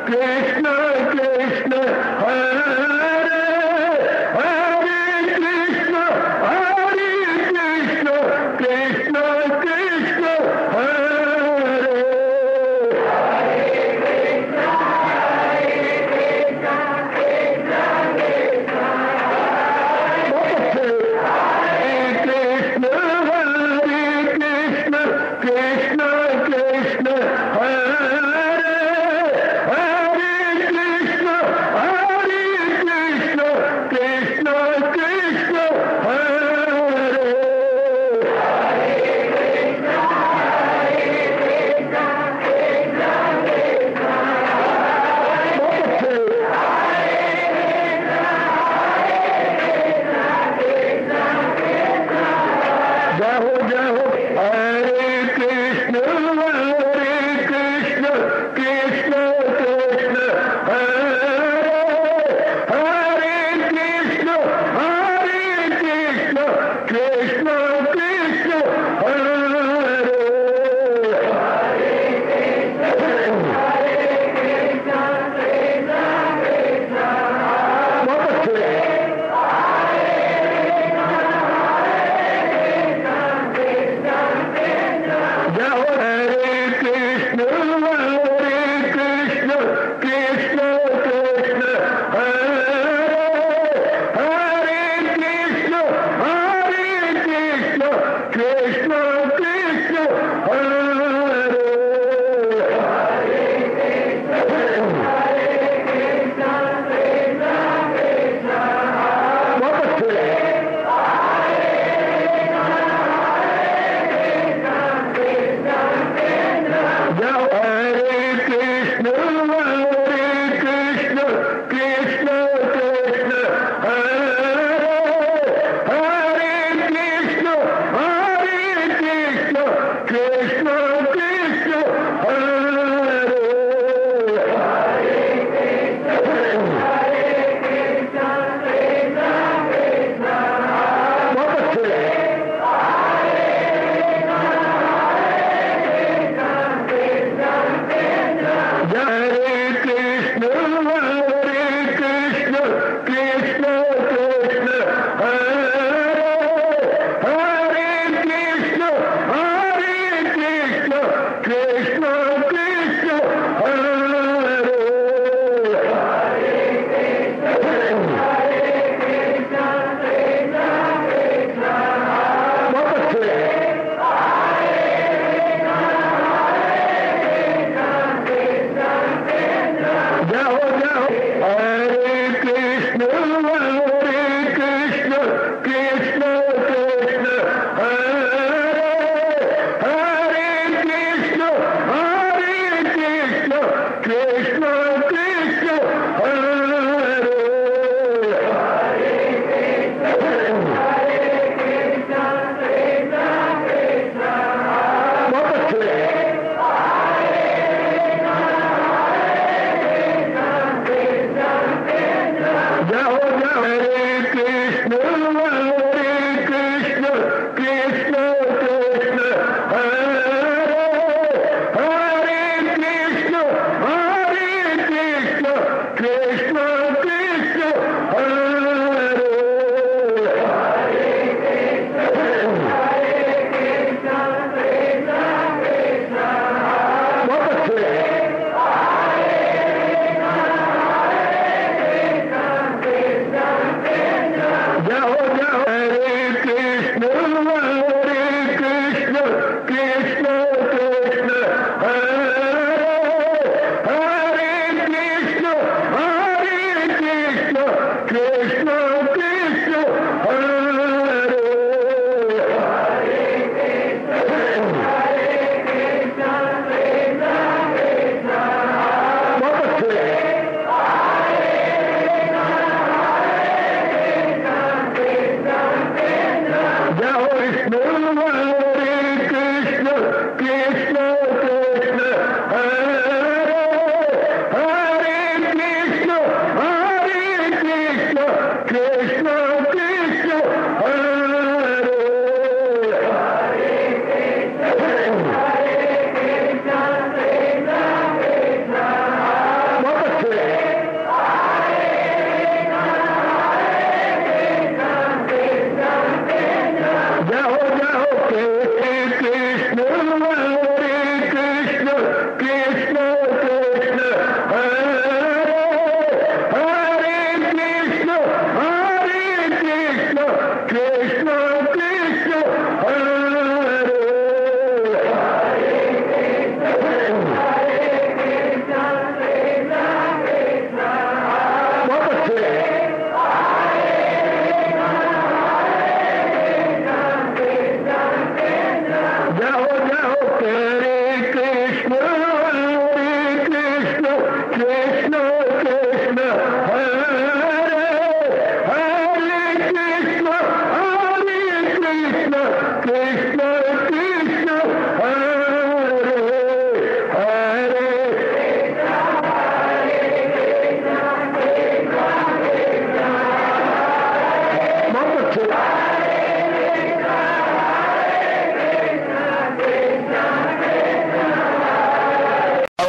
Krishna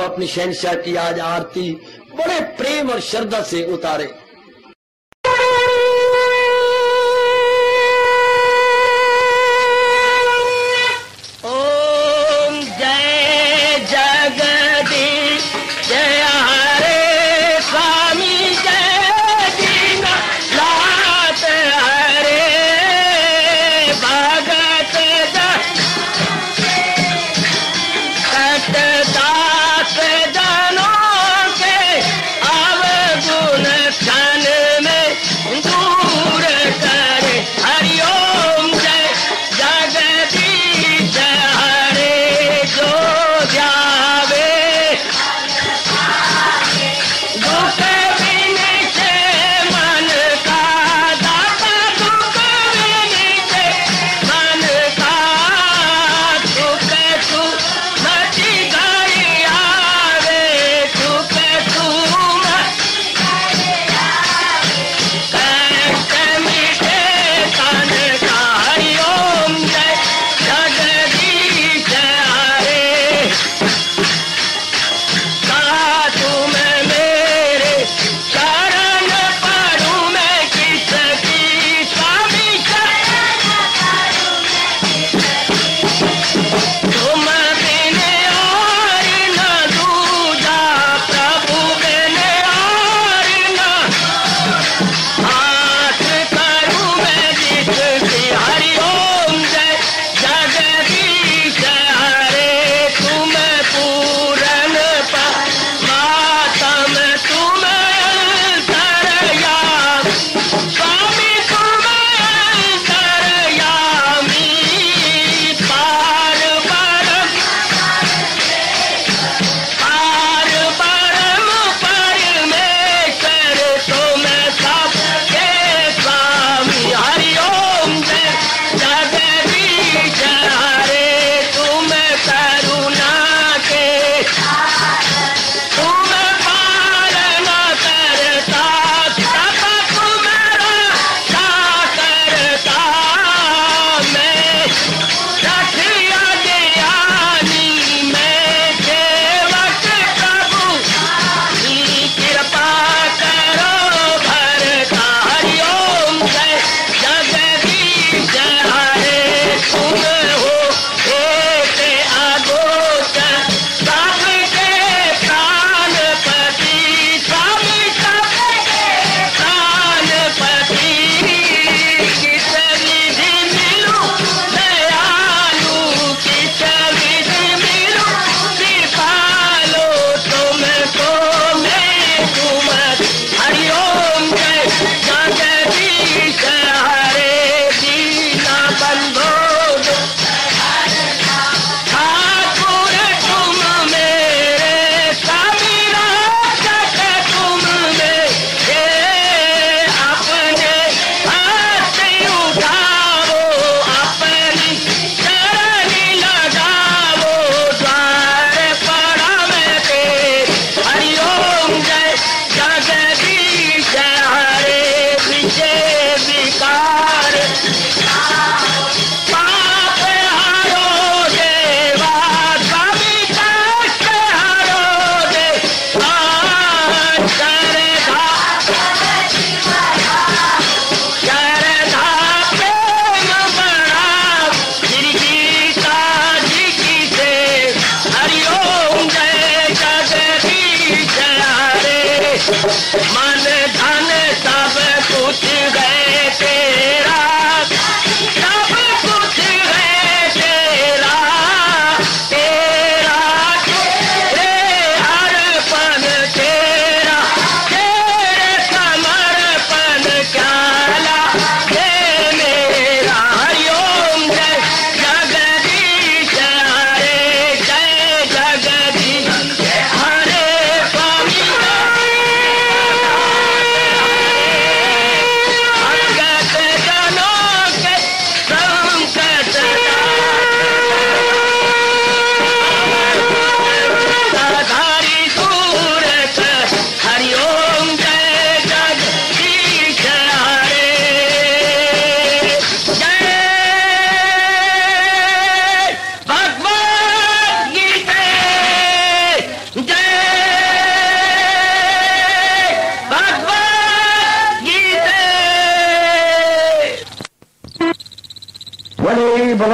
अपनी शहंशाह की आज आरती बड़े प्रेम और श्रद्धा से उतारे। दास जनों के अवगुण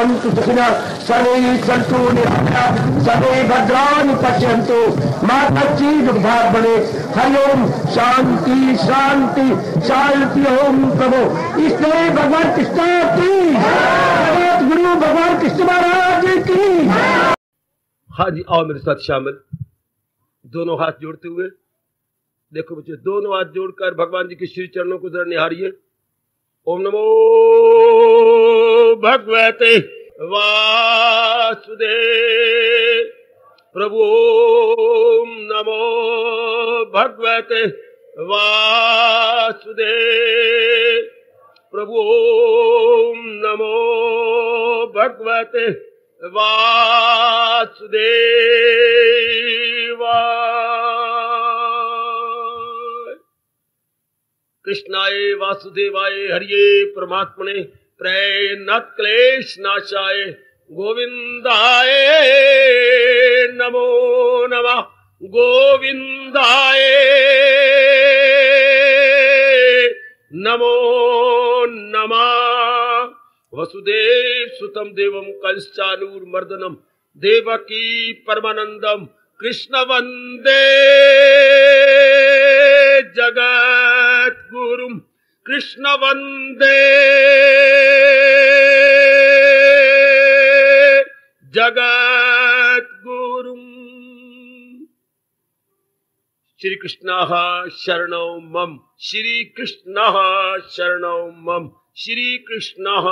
भवन्तु सुखिनः सर्वे सन्तु निरामयाः सर्वे भद्राणि पश्यन्तु मा कश्चित् दुःखभाग् भवेत्। हरि ओम शांति शांति शांति। ओम प्रभु इसलिए भगवान कृष्ण की गुरु भगवान कृष्ण महाराज की। हाँ जी, आओ मेरे साथ शामिल, दोनों हाथ जोड़ते हुए। देखो बच्चे, दोनों हाथ जोड़कर भगवान जी के श्री चरणों को जरा निहारिए। ओम नमो भगवते वासुदेव प्रभु। ओम नमो भगवते वासुदेव प्रभु। ओम नमो भगवते वासुदेवाय। कृष्णाय वासुदेवाय हरिये परमात्मने प्रणत क्लेश नाशाय गोविंदाय नमो नमः। गोविंदाय नमो नमः। वसुदेव सुतम देवम कंसचानूरमर्दनम देवकी परमानंदम कृष्ण वंदे जगत गुरुम। कृष्ण वंदे जगत गुरुम। श्री कृष्णः शरणौ मम। श्री कृष्णः शरणौ मम। श्री कृष्णः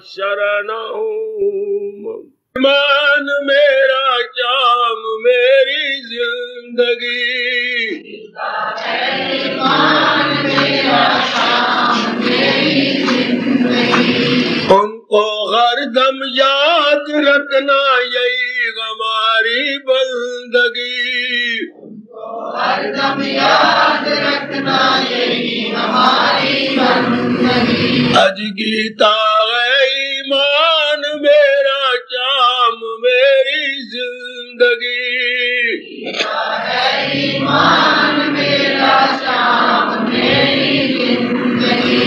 शरणौ मम। मान मेरा जाम मेरी जिंदगी। उनको हरदम याद रखना यही हमारी बंदगी। हरदम याद रखना यही हमारी बंदगी। अज गीता है ईमान मेरा जाम मेरी जिंदगी। गीता है ईमान मेरा जाम मेरी जिंदगी।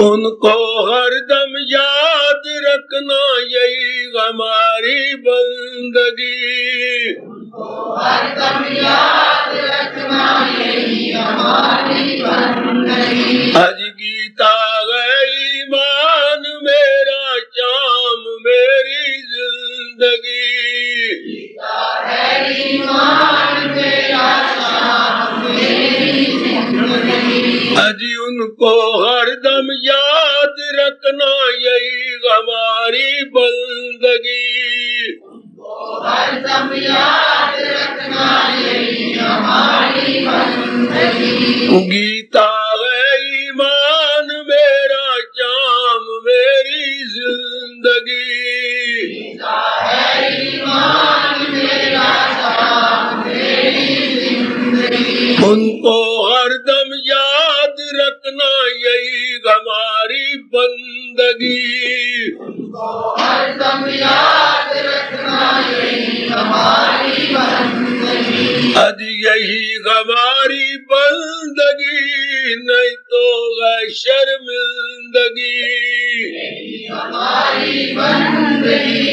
उनको हरदम याद रखना यही हमारी बंदगी। हरदम याद रखना यही हमारी बंदगी। अज गीता है ईमान मेरा जाम मेरी जिंदगी। गीता है ईमान मेरा जाम मेरी जिंदगी। अज उनको हरदम याद रखना यही हमारी बंदगी। हरदम याद रखना यही हमारी बंदगी। गीता है ईमान मेरा जाम मेरी जिंदगी। गीता है ईमान मेरा जाम मेरी जिंदगी। उनको हरदम याद रखना यही हमारी बंदगी। हरदम याद रखना यही हमारी बंदगी। अज यही हमारी बंदगी नहीं तो है शर्मिंदगी। यही हमारी बंदगी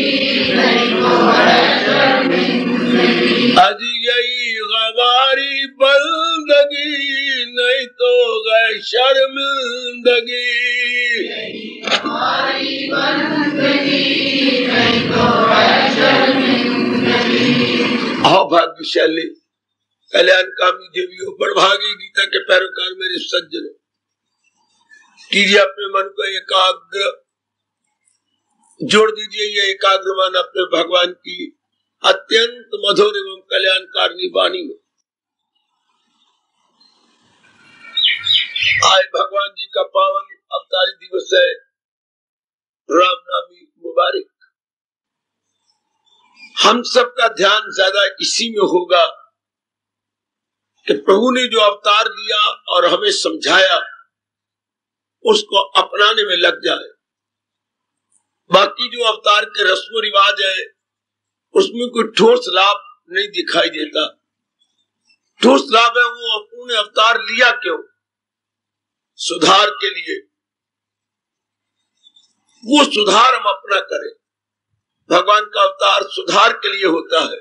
नहीं तो है शर्मिंदगी। अज यही हमारी बंदगी नहीं तो है शर्मिंदगी। यही हमारी बंदगी नहीं तो है शर्मिंदगी। आओ भाग्यशाली कल्याणकामी देवियों, बड़भागी गीता के पैरोकार मेरे सज्जनों, कीजिए अपने मन को एकाग्र, जोड़ दीजिए ये एकाग्र मन अपने भगवान की अत्यंत मधुर एवं कल्याणकारिणी वाणी में। आज भगवान जी का पावन अवतारी दिवस है, रामनवमी मुबारक। हम सबका ध्यान ज्यादा इसी में होगा कि प्रभु ने जो अवतार लिया और हमें समझाया उसको अपनाने में लग जाए। बाकी जो अवतार के रस्म रिवाज है उसमें कोई ठोस लाभ नहीं दिखाई देता। ठोस लाभ है वो उन्होंने अवतार लिया क्यों? सुधार के लिए। वो सुधार हम अपना करें। भगवान का अवतार सुधार के लिए होता है।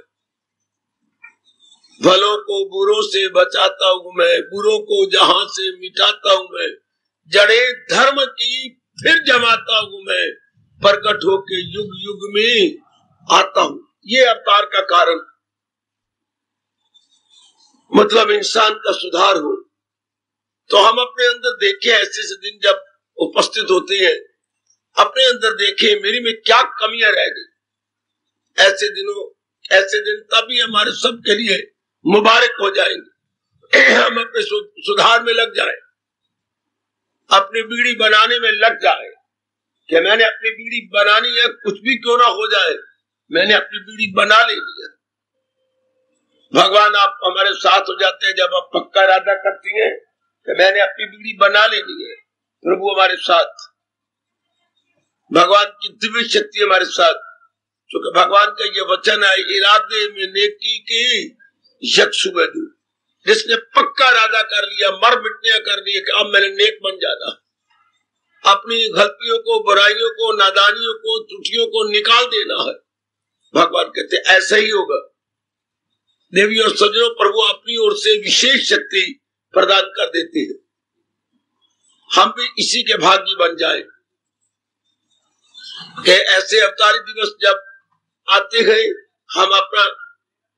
भलों को बुरों से बचाता हूं मैं, बुरों को जहां से मिटाता हूं मैं, जड़े धर्म की फिर जमाता हूं मैं, प्रकट होके युग युग में आता हूं। ये अवतार का कारण, मतलब इंसान का सुधार हो। तो हम अपने अंदर देखें, ऐसे ऐसे दिन जब उपस्थित होते हैं, अपने अंदर देखें मेरी में क्या कमियां रह गई। ऐसे दिन तभी हमारे सबके लिए मुबारक हो जाएंगे। हम अपने सुधार में लग जाएं, अपनी बीड़ी बनाने में लग जाए कि मैंने अपनी बीड़ी बनानी है, कुछ भी क्यों ना हो जाए, मैंने अपनी बीड़ी बना लेनी है। भगवान आप हमारे साथ हो जाते हैं जब आप पक्का इरादा करती हैं कि मैंने अपनी बीड़ी बना लेनी है। प्रभु हमारे साथ, भगवान की दिव्य शक्ति हमारे साथ, क्योंकि भगवान का ये वचन है, इरादे में नेकी की यक्षु में दू। जिसने पक्का इरादा कर लिया, मर मिटने कर लिया कि अब मैंने नेक बन जाना, अपनी गलतियों को, बुराइयों को, नादानियों को, त्रुटियों को निकाल देना है। भगवान कहते ऐसा ही होगा। देवी और सज्जनों, प्रभु अपनी ओर से विशेष शक्ति प्रदान कर देते हैं। हम भी इसी के भागी बन जाए कि ऐसे अवतारी दिवस जब आते हैं, हम अपना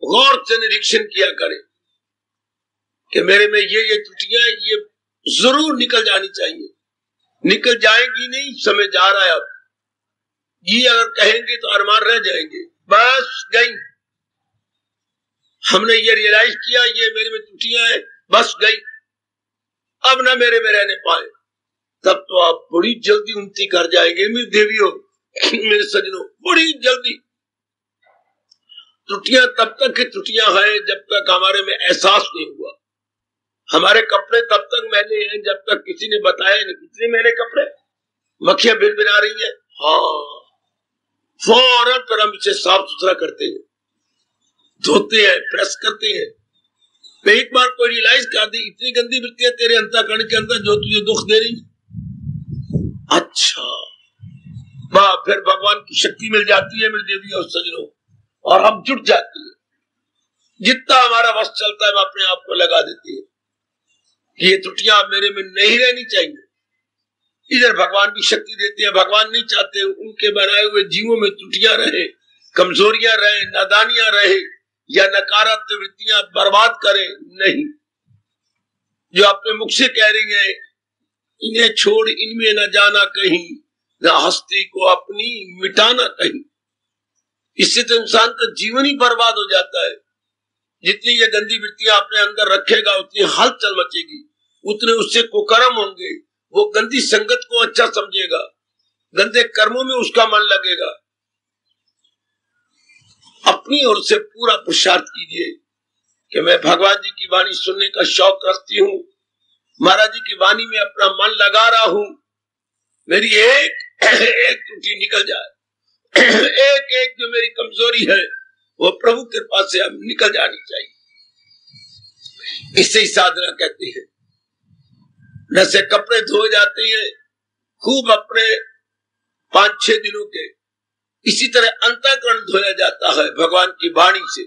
गौर से निरीक्षण किया करें कि मेरे में ये त्रुटियां ये जरूर निकल जानी चाहिए। निकल जाएंगी नहीं, समय जा रहा है। अब ये अगर कहेंगे तो अरमान रह जाएंगे, बस गई। हमने ये रियलाइज किया ये मेरे में त्रुटियां हैं, बस गई, अब ना मेरे में रहने पाए, तब तो आप बड़ी जल्दी उन्नति कर जाएंगे। मेरी देवियों, मेरे सज्जनों, बड़ी जल्दी। त्रुटियां तब तक की त्रुटियां हैं जब तक हमारे में एहसास नहीं हुआ। हमारे कपड़े तब तक मैले हैं जब तक किसी ने बताया नहीं। कितने मैले कपड़े, मक्खियां भिनभिना रही हैं, हाँ, फौरन पर हम इसे साफ सुथरा करते हैं, धोते हैं, प्रेस करते हैं। तो एक बार कोई रियलाइज कर दी इतनी गंदी वृत्तियां तेरे अंतःकरण के अंदर जो तुझे दुख दे रही, अच्छा वाह, फिर भगवान की शक्ति मिल जाती है मेरी देवी और सज्जनों, और हम जुट जाती है। जितना हमारा वश चलता है हम अपने आप को लगा देते हैं कि ये त्रुटियां मेरे में नहीं रहनी चाहिए। इधर भगवान की शक्ति देते हैं। भगवान नहीं चाहते उनके बनाए हुए जीवों में त्रुटियां रहे, कमजोरियां रहे, नादानियां रहे या नकारात्मक वृत्तियां बर्बाद करें, नहीं। जो अपने मुख से कह रही है इन्हें छोड़ इनमें न जाना कहीं, न हस्ती को अपनी मिटाना कहीं, इससे तो इंसान का जीवन ही बर्बाद हो जाता है। जितनी ये गंदी वृत्तियां अपने अंदर रखेगा उतनी हलचल मचेगी, उतने उससे कुकर्म होंगे, वो गंदी संगत को अच्छा समझेगा, गंदे कर्मों में उसका मन लगेगा। अपनी ओर से पूरा पुरुषार्थ कीजिए कि मैं भगवान जी की वाणी सुनने का शौक रखती हूँ, महाराज जी की वाणी में अपना मन लगा रहा हूं, मेरी एक त्रुटि निकल जाए, एक एक जो मेरी कमजोरी है वो प्रभु कृपा से अब निकल जानी चाहिए। इसे ही साधना कहते हैं। जैसे कपड़े धोए जाते हैं खूब अपने 5-6 दिनों के, इसी तरह अंतःकरण धोया जाता है भगवान की वाणी से।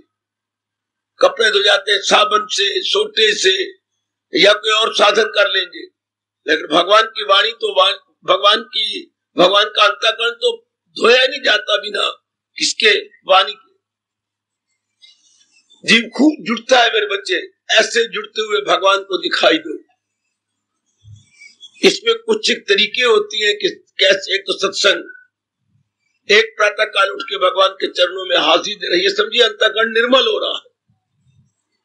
कपड़े धो जाते हैं साबुन से, सोटे से, या कोई और साधन कर लेंगे, लेकिन भगवान की वाणी तो भगवान का अंतःकरण तो धोया नहीं जाता बिना किसके वाणी के। जीव खूब जुड़ता है मेरे बच्चे, ऐसे जुड़ते हुए भगवान को दिखाई दो। इसमें कुछ तरीके होती हैं कि कैसे। एक तो सत्संग, एक प्रातः काल उठ के भगवान के चरणों में हाजिर दे रही है, समझिए अंतःकरण निर्मल हो रहा है।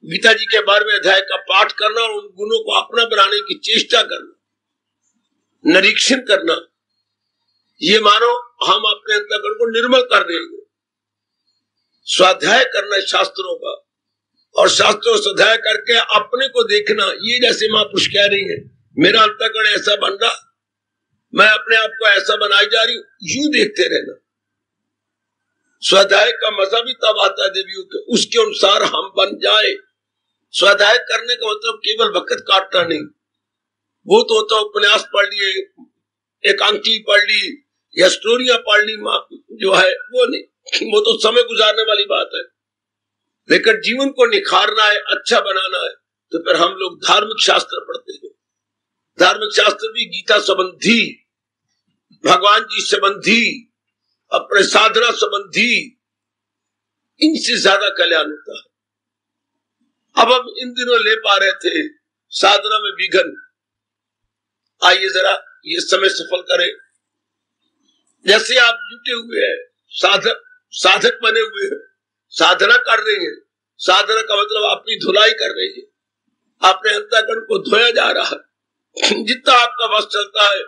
गीता जी के 12वें अध्याय का पाठ करना और उन गुणों को अपना बनाने की चेष्टा करना, निरीक्षण करना, ये मानो हम अपने अंतःकरण को निर्मल कर देंगे। स्वाध्याय करना शास्त्रों का, और शास्त्रों स्वाध्याय करके अपने को देखना। ये जैसे महापुरुष कह रही है मेरा अंतःकरण ऐसा बन रहा, मैं अपने आप को ऐसा बनाई जा रही हूं, यूं देखते रहना। स्वाध्याय का मजा भी तब आता है देवियों के, उसके अनुसार हम बन जाए। स्वाध्याय करने का मतलब केवल वक्त काटना नहीं, वो तो होता उपन्यास पढ़ लिए, एकांकी पढ़ ली या स्टोरियां पढ़ ली, जो है वो नहीं। वो तो समय गुजारने वाली बात है, लेकिन जीवन को निखारना है, अच्छा बनाना है, तो फिर हम लोग धार्मिक शास्त्र पढ़ते हैं। धार्मिक शास्त्र भी गीता संबंधी, भगवान जी संबंधी, अपने साधना संबंधी, इनसे ज्यादा कल्याण होता है। अब हम इन दिनों ले पा रहे थे साधना में विघन। आइए जरा ये समय सफल करें। जैसे आप जुटे हुए हैं, साधक बने हुए हैं, साधना कर रहे हैं। साधना का मतलब अपनी धुलाई कर रही है, अपने अंतःकरण को धोया जा रहा है। जितना आपका बस चलता है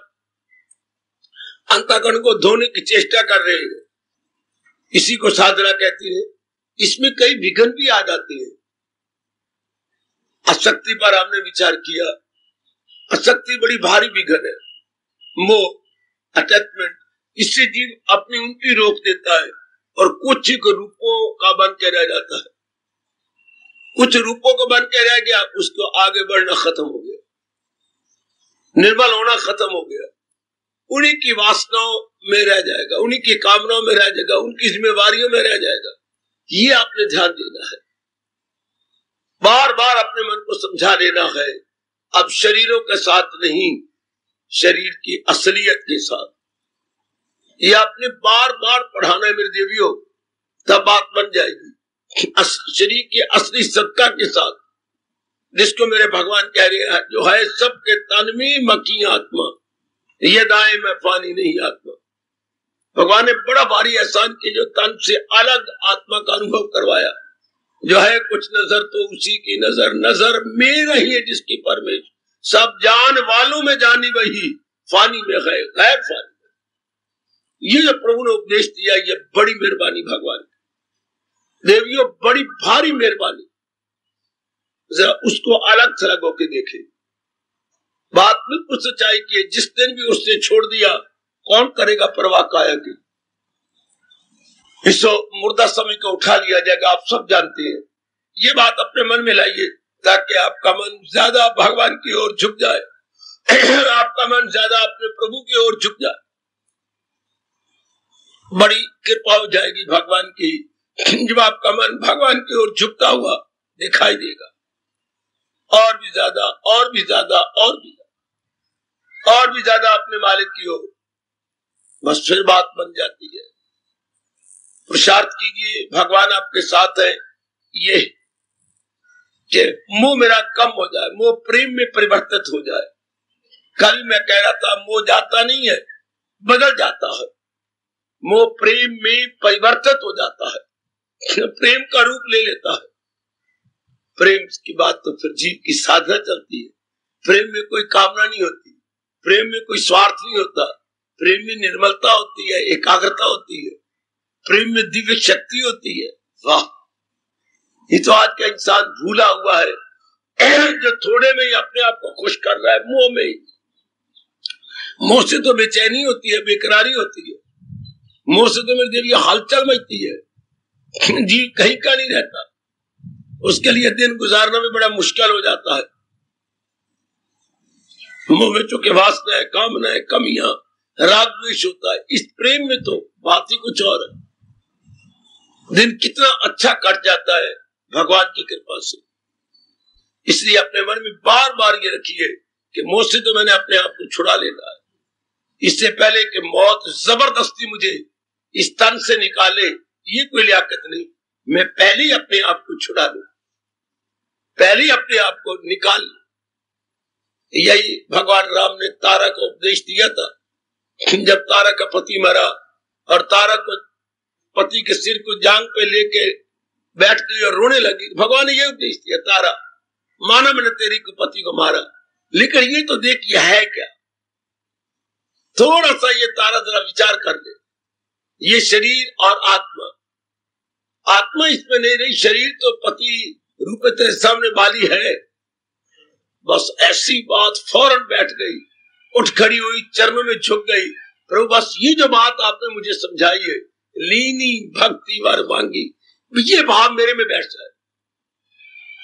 अंतःकरण को धोने की चेष्टा कर रहे हैं, इसी को साधना कहती है। इसमें कई विघन भी आ जाते हैं। आसक्ति पर हमने विचार किया, आसक्ति बड़ी भारी विघन है। मोह, अटैचमेंट, इससे जीव अपनी उनकी रोक देता है और कुछ रूपों का बन के रह जाता है। कुछ रूपों को बन के रह गया, उसको आगे बढ़ना खत्म हो गया, निर्मल होना खत्म हो गया। उन्हीं की वासनाओं में रह जाएगा, उन्हीं की कामनाओं में रह जाएगा, उनकी जिम्मेवारियों में रह जाएगा। ये आपने ध्यान देना है, बार बार अपने मन को समझा देना है। अब शरीरों के साथ नहीं, शरीर की असलियत के साथ। ये आपने बार बार पढ़ाना है मेरे देवियों, तब बात बन जाएगी। शरीर की असली सत्ता के साथ, जिसको मेरे भगवान कह रहे हैं, जो है सबके तन में मकी आत्मा, ये दाए में पानी नहीं आत्मा। भगवान ने बड़ा भारी एहसान किया, जो तन से अलग आत्मा का अनुभव करवाया। जो है कुछ नजर तो उसी की नजर, नजर में रही है जिसकी परमेश, सब जान वालों में जानी वही, फानी में गैर, गैर फानी में। ये जो प्रभु ने उपदेश दिया, ये बड़ी मेहरबानी भगवान की। देवियों, बड़ी भारी मेहरबानी। जरा उसको अलग थलग होके देखे। बात बिल्कुल सच्चाई की है। जिस दिन भी उसने छोड़ दिया, कौन करेगा परवाह काया की। इस मुर्दा समय को उठा लिया जाएगा, आप सब जानते हैं। ये बात अपने मन में लाइए, ताकि आपका मन ज्यादा भगवान की ओर झुक जाए, आपका मन ज्यादा अपने प्रभु की ओर झुक जाए। बड़ी कृपा हो जाएगी भगवान की, जब आपका मन भगवान की ओर झुकता हुआ दिखाई देगा। और भी ज्यादा, और भी ज्यादा, और भी ज्यादा, और भी ज्यादा अपने मालिक की ओर। बस फिर बात बन जाती है। पुरुषार्थ कीजिए, भगवान आपके साथ है। ये कि मोह मेरा कम हो जाए, मोह प्रेम में परिवर्तित हो जाए। कल मैं कह रहा था, मोह जाता नहीं है, बदल जाता है। मोह प्रेम में परिवर्तित हो जाता है, प्रेम का रूप ले लेता है। प्रेम की बात तो फिर जीव की साधना चलती है। प्रेम में कोई कामना नहीं होती, प्रेम में कोई स्वार्थ नहीं होता, प्रेम में निर्मलता होती है, एकाग्रता होती है, प्रेम में दिव्य शक्ति होती है। वाह, ये तो आज का इंसान भूला हुआ है, जो थोड़े में ही अपने आप को खुश कर रहा है। मोह में ही, मोह से तो बेचैनी होती है, बेकरारी होती है। मोह से तो मेरे देवी हलचल मचती है, जीव कहीं का नहीं रहता। उसके लिए दिन गुजारना भी बड़ा मुश्किल हो जाता है। मोह में चूंकि वासना है, कामना है, कमियां, राग द्वेष होता है। इस प्रेम में तो बात ही कुछ और है। दिन कितना अच्छा कट जाता है भगवान की कृपा से। इसलिए अपने मन में बार बार ये रखिए कि मोह से तो मैंने अपने आप को छुड़ा लेना है। इससे पहले कि मौत जबरदस्ती मुझे इस तन से निकाले, ये कोई लियाकत नहीं। मैं पहले ही अपने आप को छुड़ा लूं, पहले ही अपने आप को निकाल लूं। यही भगवान राम ने तारा को उपदेश दिया था। जब तारा का पति मरा और तारा को पति के सिर को जांग पे लेके बैठ गई और रोने लगी, भगवान ने यह उपदेश दिया, तारा माना मैंने तेरी को पति को मारा, लेकिन ये तो देख यह है क्या। थोड़ा सा ये तारा जरा विचार कर ले। ये शरीर और आत्मा, आत्मा इसमें नहीं रही, शरीर तो पति रूप तेरे सामने वाली है। बस ऐसी बात फौरन बैठ गई, उठ खड़ी हुई, चरणों में झुक गई। प्रभु बस ये जो बात आपने मुझे समझाई है, लीनी भक्ति वर मांगी, ये भाव मेरे में बैठ जाए।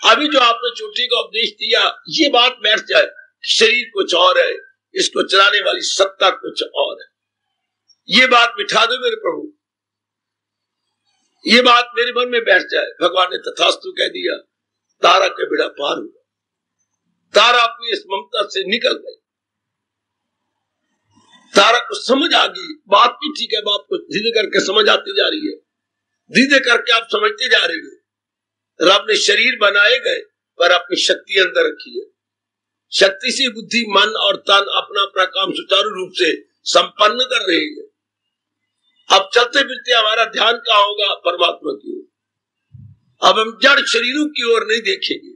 अभी जो आपने चोटी का उपदेश दिया, ये बात बैठ जाए। शरीर कुछ और है, इसको चलाने वाली सत्ता कुछ और है। ये बात बिठा दो मेरे प्रभु। ये बात मेरे मन में बैठ जाए। भगवान ने तथास्तु कह दिया, तारा के बेड़ा पार हुआ। तारा अपनी इस ममता से निकल गई। तारा को समझ आ गई, बात भी ठीक है, बात को धीरे करके समझ आती जा रही है, धीरे करके आप समझते जा रही है। रब ने शरीर बनाए गए पर अपनी शक्ति अंदर रखी है। शक्ति से बुद्धि, मन और तन अपना अपना काम सुचारू रूप से संपन्न कर रही है। अब चलते फिरते हमारा ध्यान कहाँ होगा? परमात्मा की ओर। अब हम जड़ शरीरों की ओर नहीं देखेंगे।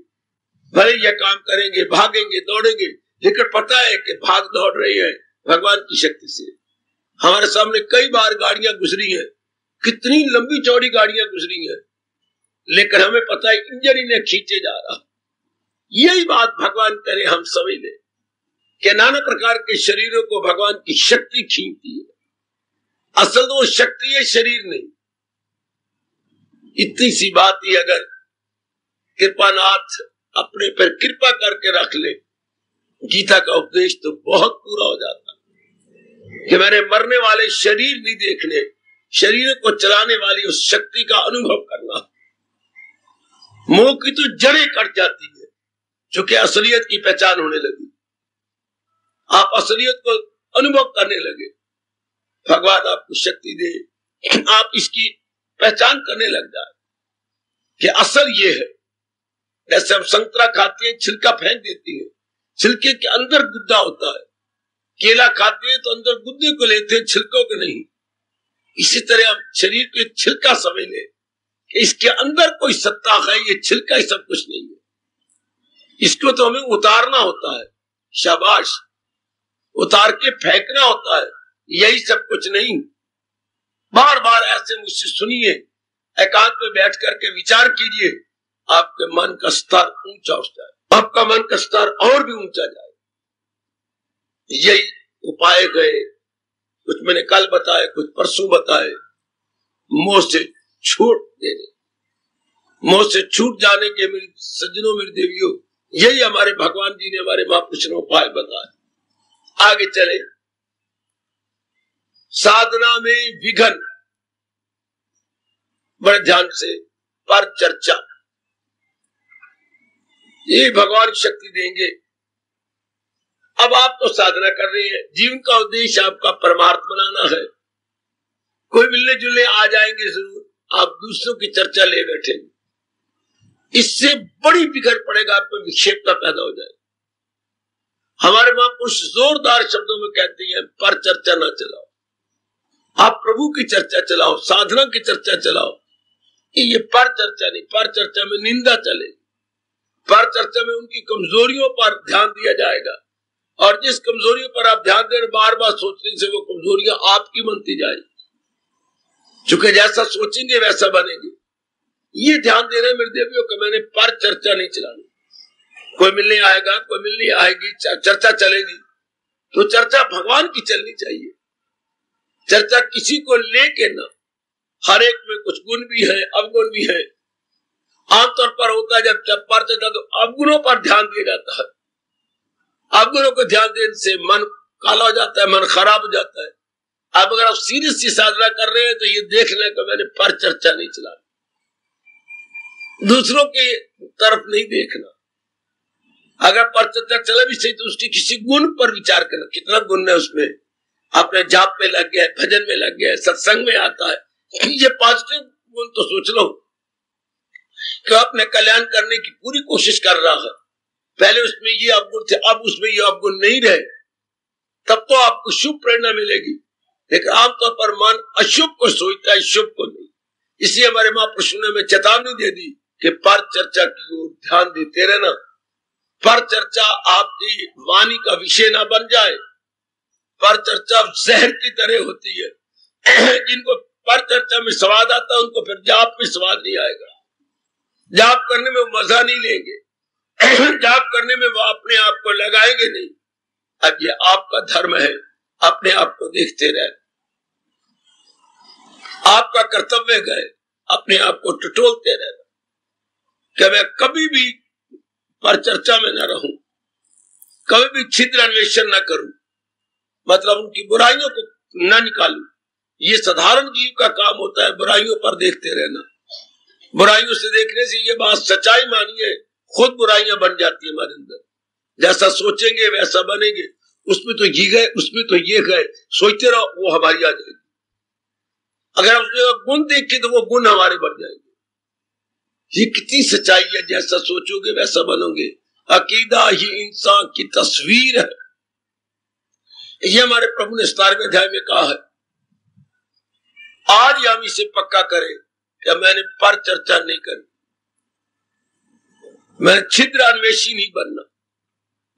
भले यह काम करेंगे, भागेंगे, दौड़ेंगे, लेकिन पता है कि भाग दौड़ रही है भगवान की शक्ति से। हमारे सामने कई बार गाड़ियां गुजरी हैं, कितनी लंबी चौड़ी गाड़ियां गुजरी हैं, लेकिन हमें पता है इंजन इन्हें खींचे जा रहा। यही बात भगवान करे हम समझ ले कि नाना प्रकार के शरीरों को भगवान की शक्ति खींचती है। असल तो वो शक्ति है, शरीर नहीं। इतनी सी बात ही अगर कृपानाथ अपने पर कृपा करके रख ले, गीता का उपदेश तो बहुत पूरा हो जाता कि मैंने मरने वाले शरीर नहीं देखने, शरीर को चलाने वाली उस शक्ति का अनुभव करना। मोह की तो जड़ें कट जाती है, जो कि असलियत की पहचान होने लगी। आप असलियत को अनुभव करने लगे, भगवान आपको शक्ति दे, आप इसकी पहचान करने लग जाए कि असल ये है। जैसे हम संतरा खाते हैं, छिलका फेंक देती है, छिलके के अंदर गुद्दा होता है। केला खाते हैं तो अंदर गुद्दे को लेते हैं, छिलकों को नहीं। इसी तरह हम शरीर के छिलका समझ ले कि इसके अंदर कोई सत्ता है, ये छिलका ही सब कुछ नहीं है। इसको तो हमें उतारना होता है, शाबाश, उतार के फेंकना होता है, यही सब कुछ नहीं। बार बार ऐसे मुझसे सुनिए, एकांत में बैठ करके विचार कीजिए, आपके मन का स्तर ऊंचा उठ जाए, आपका मन का स्तर और भी ऊंचा जाए। यही उपाय गए, कुछ मैंने कल बताए, कुछ परसों बताए। मोह से छूट देने, मोह से छूट जाने के मेरे सज्जनों, मेरे देवियों, यही हमारे भगवान जी ने, हमारे महापुरुषों ने उपाय बताए। आगे चले। साधना में विघन, बड़े ध्यान से, पर चर्चा, ये भगवान शक्ति देंगे। अब आप तो साधना कर रहे हैं, जीवन का उद्देश्य आपका परमार्थ बनाना है। कोई मिलने जुलने आ जाएंगे जरूर, आप दूसरों की चर्चा ले बैठेंगे, इससे बड़ी बिगड़ पड़ेगा, आप में विक्षेपता पैदा हो जाए। हमारे महापुरुष जोरदार शब्दों में कहते हैं, पर चर्चा ना चलाओ, आप प्रभु की चर्चा चलाओ, साधना की चर्चा चलाओ। ये पर चर्चा नहीं, पर चर्चा में निंदा चलेगी, पर चर्चा में उनकी कमजोरियों पर ध्यान दिया जाएगा, और जिस कमजोरियों पर आप ध्यान दे रहे, बार बार सोचने से वो कमजोरियां आपकी बनती जाएगी, चूंकि जैसा सोचेंगे वैसा बनेंगे। ये ध्यान दे रहे मेरे देवियों को, मैंने पर चर्चा नहीं चलानी। कोई मिलने आएगा, कोई मिलने आएगी, चर्चा चलेगी, तो चर्चा भगवान की चलनी चाहिए। चर्चा किसी को लेके ना, हर एक में कुछ गुण भी है, अवगुण भी है। आमतौर पर होता है जब पर चर्चा तो अवगुणों पर ध्यान दिया जाता है। अवगुणों को ध्यान देने से मन काला हो जाता है, मन खराब हो जाता है। अब अगर आप सीरियस सी साधना कर रहे हैं तो ये देख लें कि मैंने पर चर्चा नहीं चलानी, दूसरों की तरफ नहीं देखना। अगर पर चर्चा चला भी सही तो उसके किसी गुण पर विचार करना, कितना गुण है उसमें, अपने जाप में लग गया है, भजन में लग गया है, सत्संग में आता है, ये पॉजिटिव गुण तो सोच लो कि अपने कल्याण करने की पूरी कोशिश कर रहा है। पहले उसमें ये अवगुण थे, अब उसमें ये अवगुण नहीं रहे, तब तो आपको शुभ प्रेरणा मिलेगी। लेकिन आमतौर पर मन अशुभ को सोचता है, शुभ को नहीं। इसलिए हमारे महापुरुषों ने हमें चेतावनी दे दी कि पर चर्चा की ओर ध्यान देते रहना। पर चर्चा आपकी वाणी का विषय ना बन जाए। पर चर्चा जहर की तरह होती है, जिनको पर चर्चा में स्वाद आता है उनको फिर जाप में स्वाद नहीं आएगा, जाप करने में मजा नहीं लेंगे, जाप करने में वो अपने आप को लगाएंगे नहीं। अब ये आपका धर्म है, अपने आप को देखते रहे, आपका कर्तव्य है अपने आप को टटोलते रहना कि मैं कभी भी पर चर्चा में न रहूं, कभी भी छिद्र अन्वेषण न करूं, मतलब उनकी बुराइयों को न निकालूं, ये साधारण जीव का काम होता है, बुराइयों पर देखते रहना। बुराइयों से देखने से ये बात सच्चाई मानिए, खुद बुराइयां बन जाती है हमारे अंदर। जैसा सोचेंगे वैसा बनेंगे। उसमें तो ये गए, उसमें तो ये गए, सोचते रहो, वो हमारी आ जाएगी। अगर हम उसमें गुण देखें तो वो गुण हमारे बन जाएंगे। ये कितनी सच्चाई है, जैसा सोचोगे वैसा बनोगे। अकीदा ही इंसान की तस्वीर है। ये हमारे प्रभु ने 17वें अध्याय में कहा है। आज हम इसे पक्का करें कि मैंने पर चर्चा नहीं करनी, मैंने छिद्र अन्वेषी नहीं बनना,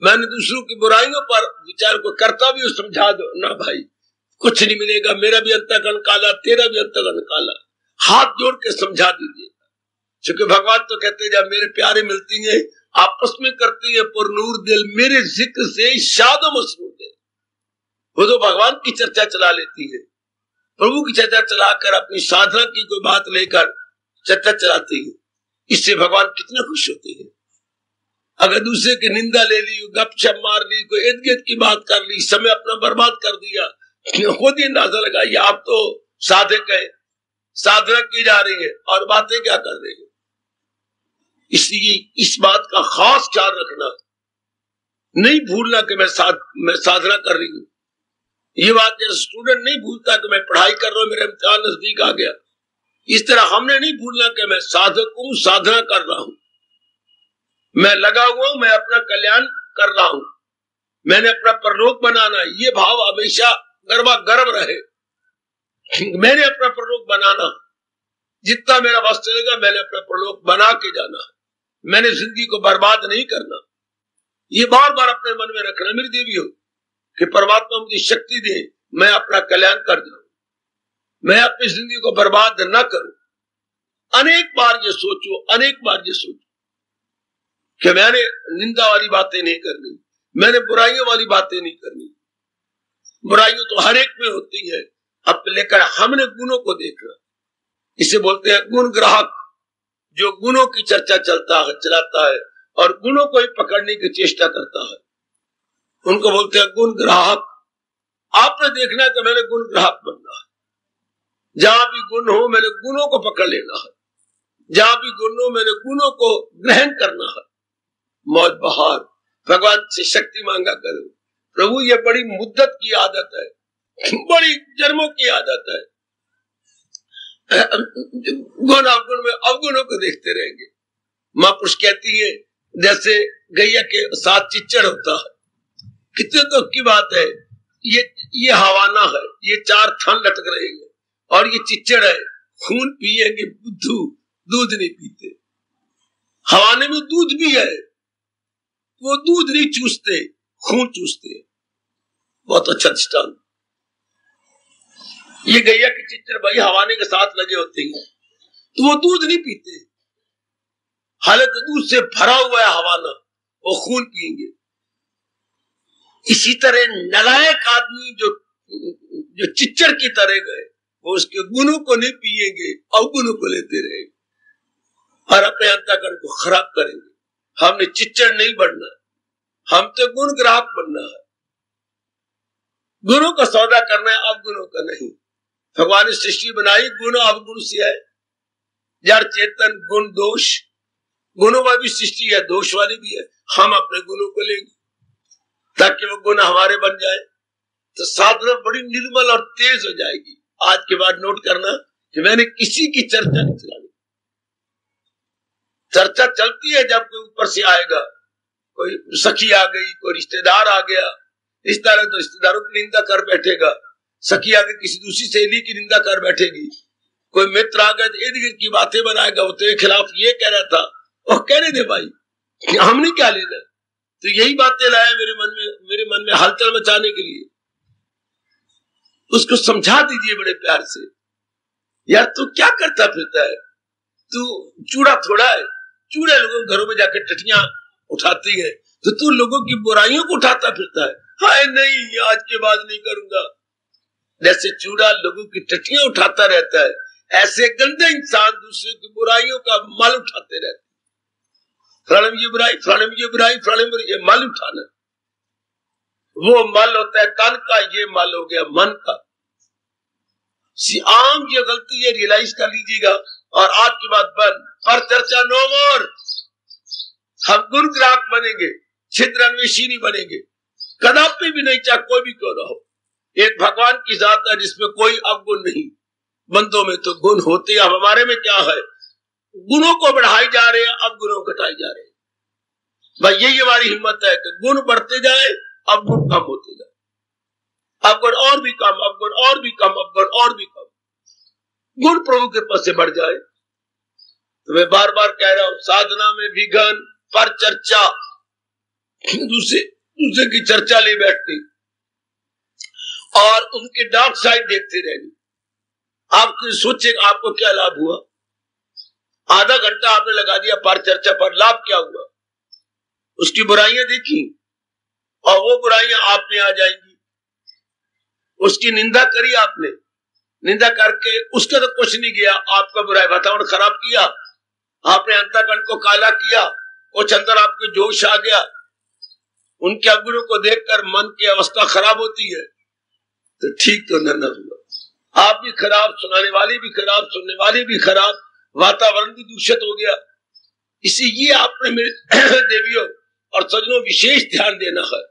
मैंने दूसरों की बुराइयों पर विचार को करता भी समझा दो ना भाई, कुछ नहीं मिलेगा, मेरा भी अंतःकरण काला, तेरा भी अंतःकरण काला, हाथ जोड़ के समझा दीजिएगा। क्योंकि भगवान तो कहते हैं जब मेरे प्यारे मिलती हैं आपस में करती है पुरनूर दिल, मेरे जिक्र से शादो मसरूर दिल। वो तो भगवान की चर्चा चला लेती है, प्रभु की चर्चा चलाकर अपनी साधना की कोई बात लेकर चर्चा चलाती है। इससे भगवान कितने खुश होते हैं। अगर दूसरे की निंदा ले ली, गपशप मार ली, कोई इर्द गिर्द की बात कर ली, समय अपना बर्बाद कर दिया, खुद ही अंदाजा लगाइए आप तो साधक है, साधना की जा रही है और बातें क्या कर रही है। इसलिए इस बात का खास ख्याल रखना, नहीं भूलना कि मैं साधना कर रही हूं। ये बात जैसे स्टूडेंट नहीं भूलता कि मैं पढ़ाई कर रहा हूं, मेरा इम्तिहान नजदीक आ गया, इस तरह हमने नहीं भूलना कि मैं साधक हूं, साधना कर रहा हूं, मैं लगा हुआ हूं, मैं अपना कल्याण कर रहा हूं, मैंने अपना परलोक बनाना, ये भाव हमेशा गर्वा गर्व रहे। मैंने अपना परलोक बनाना, जितना मेरा बस चलेगा मैंने अपना परलोक बना के जाना, मैंने जिंदगी को बर्बाद नहीं करना। ये बार बार अपने मन में रखना मेरी देवी हो कि परमात्मा मुझे शक्ति दे, मैं अपना कल्याण कर जाऊं, मैं अपनी जिंदगी को बर्बाद न करूं। अनेक बार ये सोचो, अनेक बार ये सोचो कि मैंने निंदा वाली बातें नहीं करनी, मैंने बुराइयों वाली बातें नहीं करनी। बुराइयों तो हर एक में होती है, अब लेकर हमने गुणों को देखना। इसे बोलते हैं गुण ग्राहक, जो गुणों की चर्चा चलाता है और गुणों को ही पकड़ने की चेष्टा करता है, उनको बोलते हैं गुण ग्राहक। आपने देखना कि मैंने गुण ग्राहक बनना है, जहां भी गुण हो मैंने गुणों को पकड़ लेना है, जहां भी गुण हो मैंने गुणों को ग्रहण करना है। मौज बहार भगवान से शक्ति मांगा करो, प्रभु ये बड़ी मुद्दत की आदत है, बड़ी जन्मों की आदत है। गुण अवगुण में अवगुणों को देखते रहेंगे। महापुरुष कहती है जैसे गैया के साथ चिच्चड़ होता है, कितने दुख की बात है, ये हवाना है, ये 4 थन लटक रहे हैं और ये चिच्चड़ है, खून पिएंगे बुद्धू, दूध नहीं पीते। हवाने में दूध भी है, वो दूध नहीं चूसते, खून चूसते। बहुत अच्छा दृष्टांत। ये गैया के चिच्चड़ भाई हवाने के साथ लगे होते हैं तो वो दूध नहीं पीते, हालांकि दूध से भरा हुआ है हवाना, वो खून पिएंगे। इसी तरह नलायक आदमी जो चिच्चड़ की तरह गए, वो उसके गुणों को नहीं पिएंगे, अवगुणों को लेते रहेंगे और अपने अंतःकरण को खराब करेंगे। हमने चिच्चड़ नहीं बनना, हम तो गुण ग्राहक बनना है। गुणों का सौदा करना है, अवगुणों का नहीं। भगवान ने सृष्टि बनाई गुण अवगुण से है, जड़ चेतन गुण दोष, गुणों वाली भी सृष्टि है, दोष वाली भी है। हम अपने गुणों को लेंगे ताकि वो गुण हमारे बन जाए, तो साधना बड़ी निर्मल और तेज हो जाएगी। आज के बाद नोट करना कि मैंने किसी की चर्चा नहीं चलानी। चर्चा चलती है जब कोई ऊपर से आएगा, कोई सखी आ गई, कोई रिश्तेदार आ गया, रिश्तेदार तो रिश्तेदारों की निंदा कर बैठेगा, सखी आ गई किसी दूसरी सहेली की निंदा कर बैठेगी, कोई मित्र आ गया तो इर्द गिर्द की बातें बनाएगा, वो तेरे खिलाफ ये कह रहा था, और कहने दे भाई, हमने क्या लेना। तो यही बातें लाया मेरे मन में हलचल मचाने के लिए। उसको समझा दीजिए बड़े प्यार से, यार तू क्या करता फिरता है, तू चूड़ा थोड़ा है, चूड़े लोगों घरों में जाकर टटियां उठाती है, तो तू लोगों की बुराइयों को उठाता फिरता है। हाय नहीं, आज के बाद नहीं करूंगा। जैसे चूड़ा लोगों की टटियां उठाता रहता है, ऐसे गंदे इंसान दूसरे की बुराइयों का मल उठाते रहते। फलाने ये बुराई, फलाने ये बुराई, फलाने में ये मल उठाना, वो मल होता है तन का, ये मल हो गया मन का। आम ये गलती है, रियलाइज कर लीजिएगा और आज की बात बंद। पर चर्चा नो मोर। हम गुण ग्राहक बनेंगे, छिद्र अन्वेषी नहीं बनेंगे, कदापि भी नहीं, चाहे कोई भी क्यों ना हो। एक भगवान की जात है जिसमें कोई अवगुण नहीं। बंदों में तो गुण होते हैं, अब हमारे में क्या है, गुणों को बढ़ाई जा रहे हैं, अब गुणों घटाई जा रहे हैं। भाई यही हमारी हिम्मत है कि गुण बढ़ते जाए, अब गुण कम होते जाए, अवगुण और भी कम, अवगुण और भी कम, अवगुण और भी कम, गुण प्रभु के पद से बढ़ जाए। तो मैं बार बार कह रहा हूं, साधना में विघन, पर चर्चा, दूसरे की चर्चा ले बैठती और उनके डार्क साइड देखते रहनी। आप सोचे आपको क्या लाभ हुआ? आधा घंटा आपने लगा दिया पर चर्चा पर, लाभ क्या हुआ? उसकी बुराइयां देखी और वो बुराइयां आप में आ जाएंगी। उसकी निंदा करी आपने, निंदा करके उसका तो कुछ नहीं गया, आपका बुराई वातावरण खराब किया, आपने अंतःकरण को काला किया, कुछ अंदर आपके जोश आ गया। उनके अवगुणों को देखकर मन की अवस्था खराब होती है, तो ठीक तो न हुआ। आप भी खराब, सुनाने वाले भी खराब, सुनने वाले भी खराब, वातावरण भी दूषित हो गया। इसीलिए आपने मेरे देवियों और सज्जनों विशेष ध्यान देना है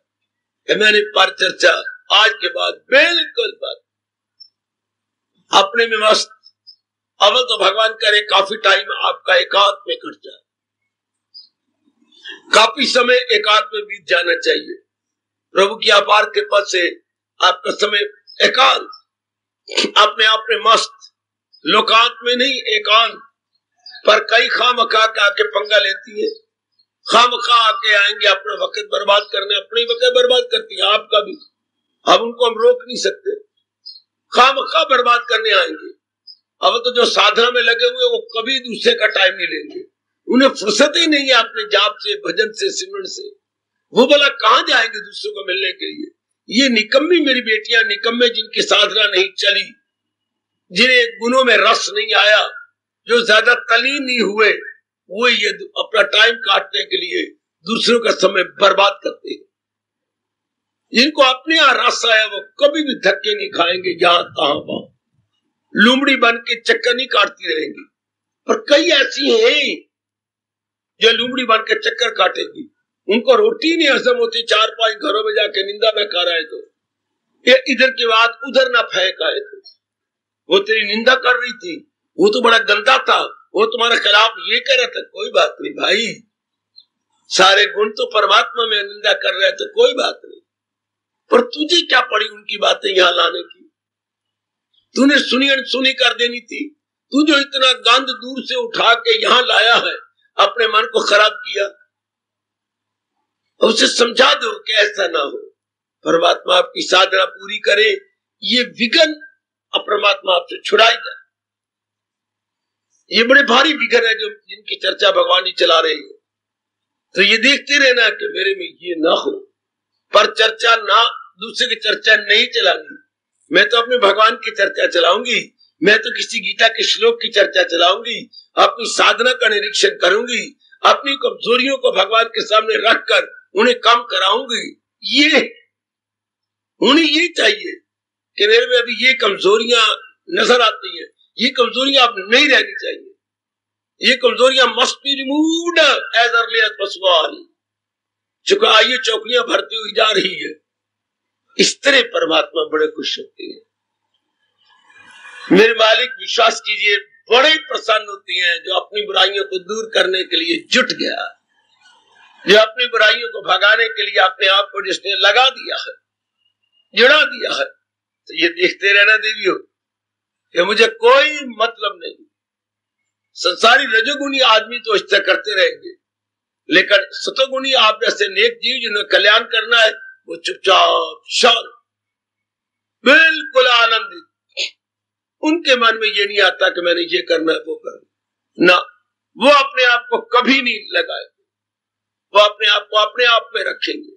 कि मैंने पर चर्चा आज के बाद बिल्कुल बात अपने में मस्त। अवल तो भगवान करे काफी टाइम आपका एकांत में कट जाए, काफी समय एकांत में बीत जाना चाहिए। प्रभु की अपार कृपा से आपका समय एकांत, अपने आप में मस्त, लोकांत में नहीं, एकांत। पर कई खामखा के आके पंगा लेती है, खामखा आके आएंगे अपना वक्त बर्बाद करने, अपनी वक्त बर्बाद करती है, आपका भी। अब उनको हम रोक नहीं सकते, खामखा बर्बाद करने आएंगे। अब तो जो साधना में लगे हुए वो कभी दूसरे का टाइम नहीं लेंगे, उन्हें फुर्सत ही नहीं है अपने जाप से, भजन से, सिमरन से। वो भला कहां जाएंगे दूसरों को मिलने के लिए? ये निकम्मी मेरी बेटियां, निकम्मे जिनकी साधना नहीं चली, जिन्हें गुणों में रस नहीं आया, जो ज्यादा तलीन नहीं हुए, वो ये अपना टाइम काटने के लिए दूसरों का समय बर्बाद करते हैं। जिनको अपने यहां रस आया वो कभी भी धक्के नहीं खाएंगे, जहां तहां वहां लुमड़ी बन के चक्कर नहीं काटती रहेंगी। पर कई ऐसी हैं जो लुमड़ी बन के चक्कर काटेगी, उनको रोटी नहीं हजम होती, 4-5 घरों में जाके निंदा न कर आए तो, ये इधर की बात उधर ना फेंक आए तो। वो तेरी निंदा कर रही थी, वो तो बड़ा गंदा था, वो तुम्हारे खिलाफ ये कह रहा था, कोई बात नहीं भाई, सारे गुण तो परमात्मा में, निंदा कर रहे तो कोई बात नहीं। पर तुझे क्या पड़ी उनकी बातें यहां लाने की? तूने सुनी अनसुनी कर देनी थी। तू जो इतना गंद दूर से उठा के यहां लाया है, अपने मन को खराब किया, उसे समझा दो कि ऐसा ना हो। परमात्मा आपकी साधना पूरी करे, ये विघन परमात्मा आपसे छुड़ाई जाए। ये बड़े भारी विघन है जो जिनकी चर्चा भगवान जी चला रहे हैं। तो ये देखते रहना कि मेरे में ये ना हो, पर चर्चा ना, दूसरे की चर्चा नहीं चलानी। मैं तो अपने भगवान की चर्चा चलाऊंगी, मैं तो किसी गीता के श्लोक की चर्चा चलाऊंगी, अपनी साधना का निरीक्षण करूंगी, अपनी कमजोरियों को भगवान के सामने रखकर उन्हें कम कराऊंगी। ये उन्हें ये चाहिए कि मेरे में अभी ये कमजोरियां नजर आती हैं, ये कमजोरियां अब नहीं रहनी चाहिए, ये कमजोरियां must be removed as early as possible. चूंकि आइए चौकड़ियां भरती हुई जा रही है, इस तरह परमात्मा बड़े खुश होते हैं। मेरे मालिक विश्वास कीजिए बड़े प्रसन्न होती हैं जो अपनी बुराइयों को दूर करने के लिए जुट गया, जो अपनी बुराइयों को भगाने के लिए अपने आप को जिसने लगा दिया है, जुड़ा दिया है। तो ये देखते रहना देवियों कि मुझे कोई मतलब नहीं। संसारी रजोगुणी आदमी तो इस तरह करते रहेंगे, लेकिन सतोगुणी आप जैसे नेक जीव जिन्हें कल्याण करना है, वो चुपचाप शांत, बिल्कुल आनंदित। उनके मन में ये नहीं आता कि मैंने ये करना है, वो करना ना। वो अपने आप को कभी नहीं लगाएंगे, वो अपने आप को अपने आप में रखेंगे।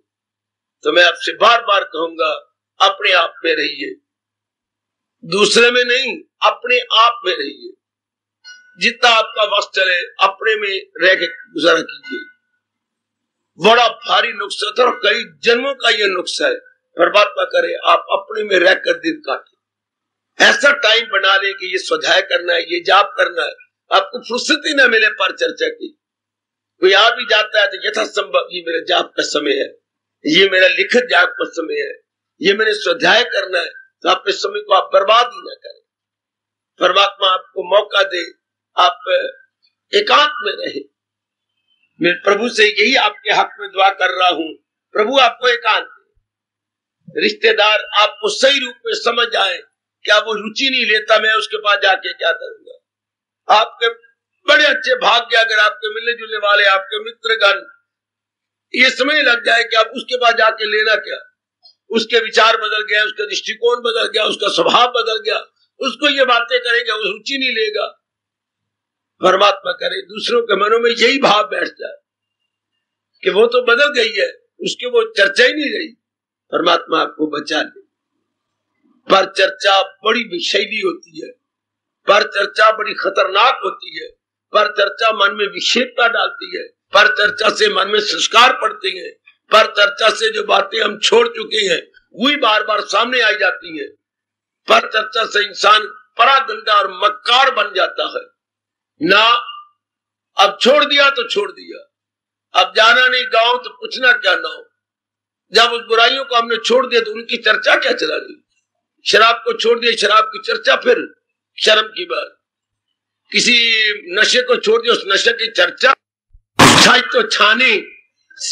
तो मैं आपसे बार बार कहूंगा, अपने आप में रहिए, दूसरे में नहीं, अपने आप में रहिए। जितना आपका वक्त चले अपने में रह के गुजारा कीजिए। बड़ा भारी नुस्खा था और कई जन्मों का यह नुस्खा है। परमात्मा करे आप अपने में रहकर दिन काटें, ऐसा टाइम बना ले कि ये स्वाध्याय करना है, ये जाप करना है, आपको फुर्सत ही ना मिले पर चर्चा की। कोई आ भी जाता है तो यथासंभव ये मेरा जाप का समय है, ये मेरा लिखित जाप का समय है, ये मैंने स्वाध्याय करना है, तो आप इस समय को आप बर्बाद ही ना करें। परमात्मा आपको मौका दे, आप एकांत में रहे। मैं प्रभु से यही आपके हक में दुआ कर रहा हूं, प्रभु आपको एकांत दे। रिश्तेदार आपको सही रूप में समझ आए, क्या वो रुचि नहीं लेता, मैं उसके पास जाके क्या करूंगा। आपके बड़े अच्छे भाग्य अगर आपके मिलने जुलने वाले आपके मित्रगण ये समझ लग जाए कि आप उसके पास जाके लेना क्या, उसके विचार बदल गया, उसका दृष्टिकोण बदल गया, उसका स्वभाव बदल गया, उसको ये बातें करेंगे, वो रुचि नहीं लेगा। परमात्मा करे दूसरों के मनों में यही भाव बैठ जाए कि वो तो बदल गई है, उसके वो चर्चा ही नहीं रही। परमात्मा आपको बचा ले। पर चर्चा बड़ी विषैली होती है, पर चर्चा बड़ी खतरनाक होती है, पर चर्चा मन में विक्षेपता डालती है, पर चर्चा से मन में संस्कार पड़ते हैं, पर चर्चा से जो बातें हम छोड़ चुके हैं वही बार बार सामने आई जाती हैं। पर चर्चा से इंसान परागंदा और मक्कार बन जाता है ना। अब छोड़ दिया तो छोड़ दिया, अब जाना नहीं गांव तो पूछना क्या ना हो। जब उस बुराइयों को हमने छोड़ दिया तो उनकी चर्चा क्या चलानी। शराब को छोड़ दिया, शराब की चर्चा, फिर शर्म की बात। किसी नशे को छोड़ दिया, उस नशे की चर्चा। तो छाने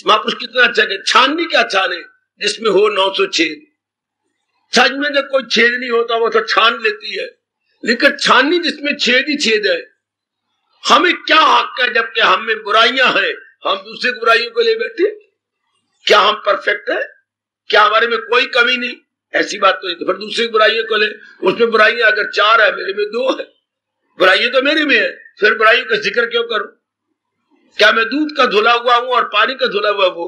महापुरुष कितना अच्छा है, छाननी क्या छाने जिसमें हो 900 छेद। छान में जब कोई छेद नहीं होता वो तो छान लेती है, लेकिन छाननी जिसमें छेद ही छेद है। हमें क्या हक है जबकि हम में बुराइयां हैं, हम दूसरे बुराइयों को ले बैठे। क्या हम परफेक्ट है? क्या हमारे में कोई कमी नहीं? ऐसी बात तो नहीं। तो फिर दूसरी बुराइयों को ले, उसमें बुराइयां अगर 4 है, मेरे में 2 है। बुराइयां तो मेरे में है, फिर बुराइयों का जिक्र क्यों करूं? क्या मैं दूध का धुला हुआ हूं और पानी का धुला हुआ? वो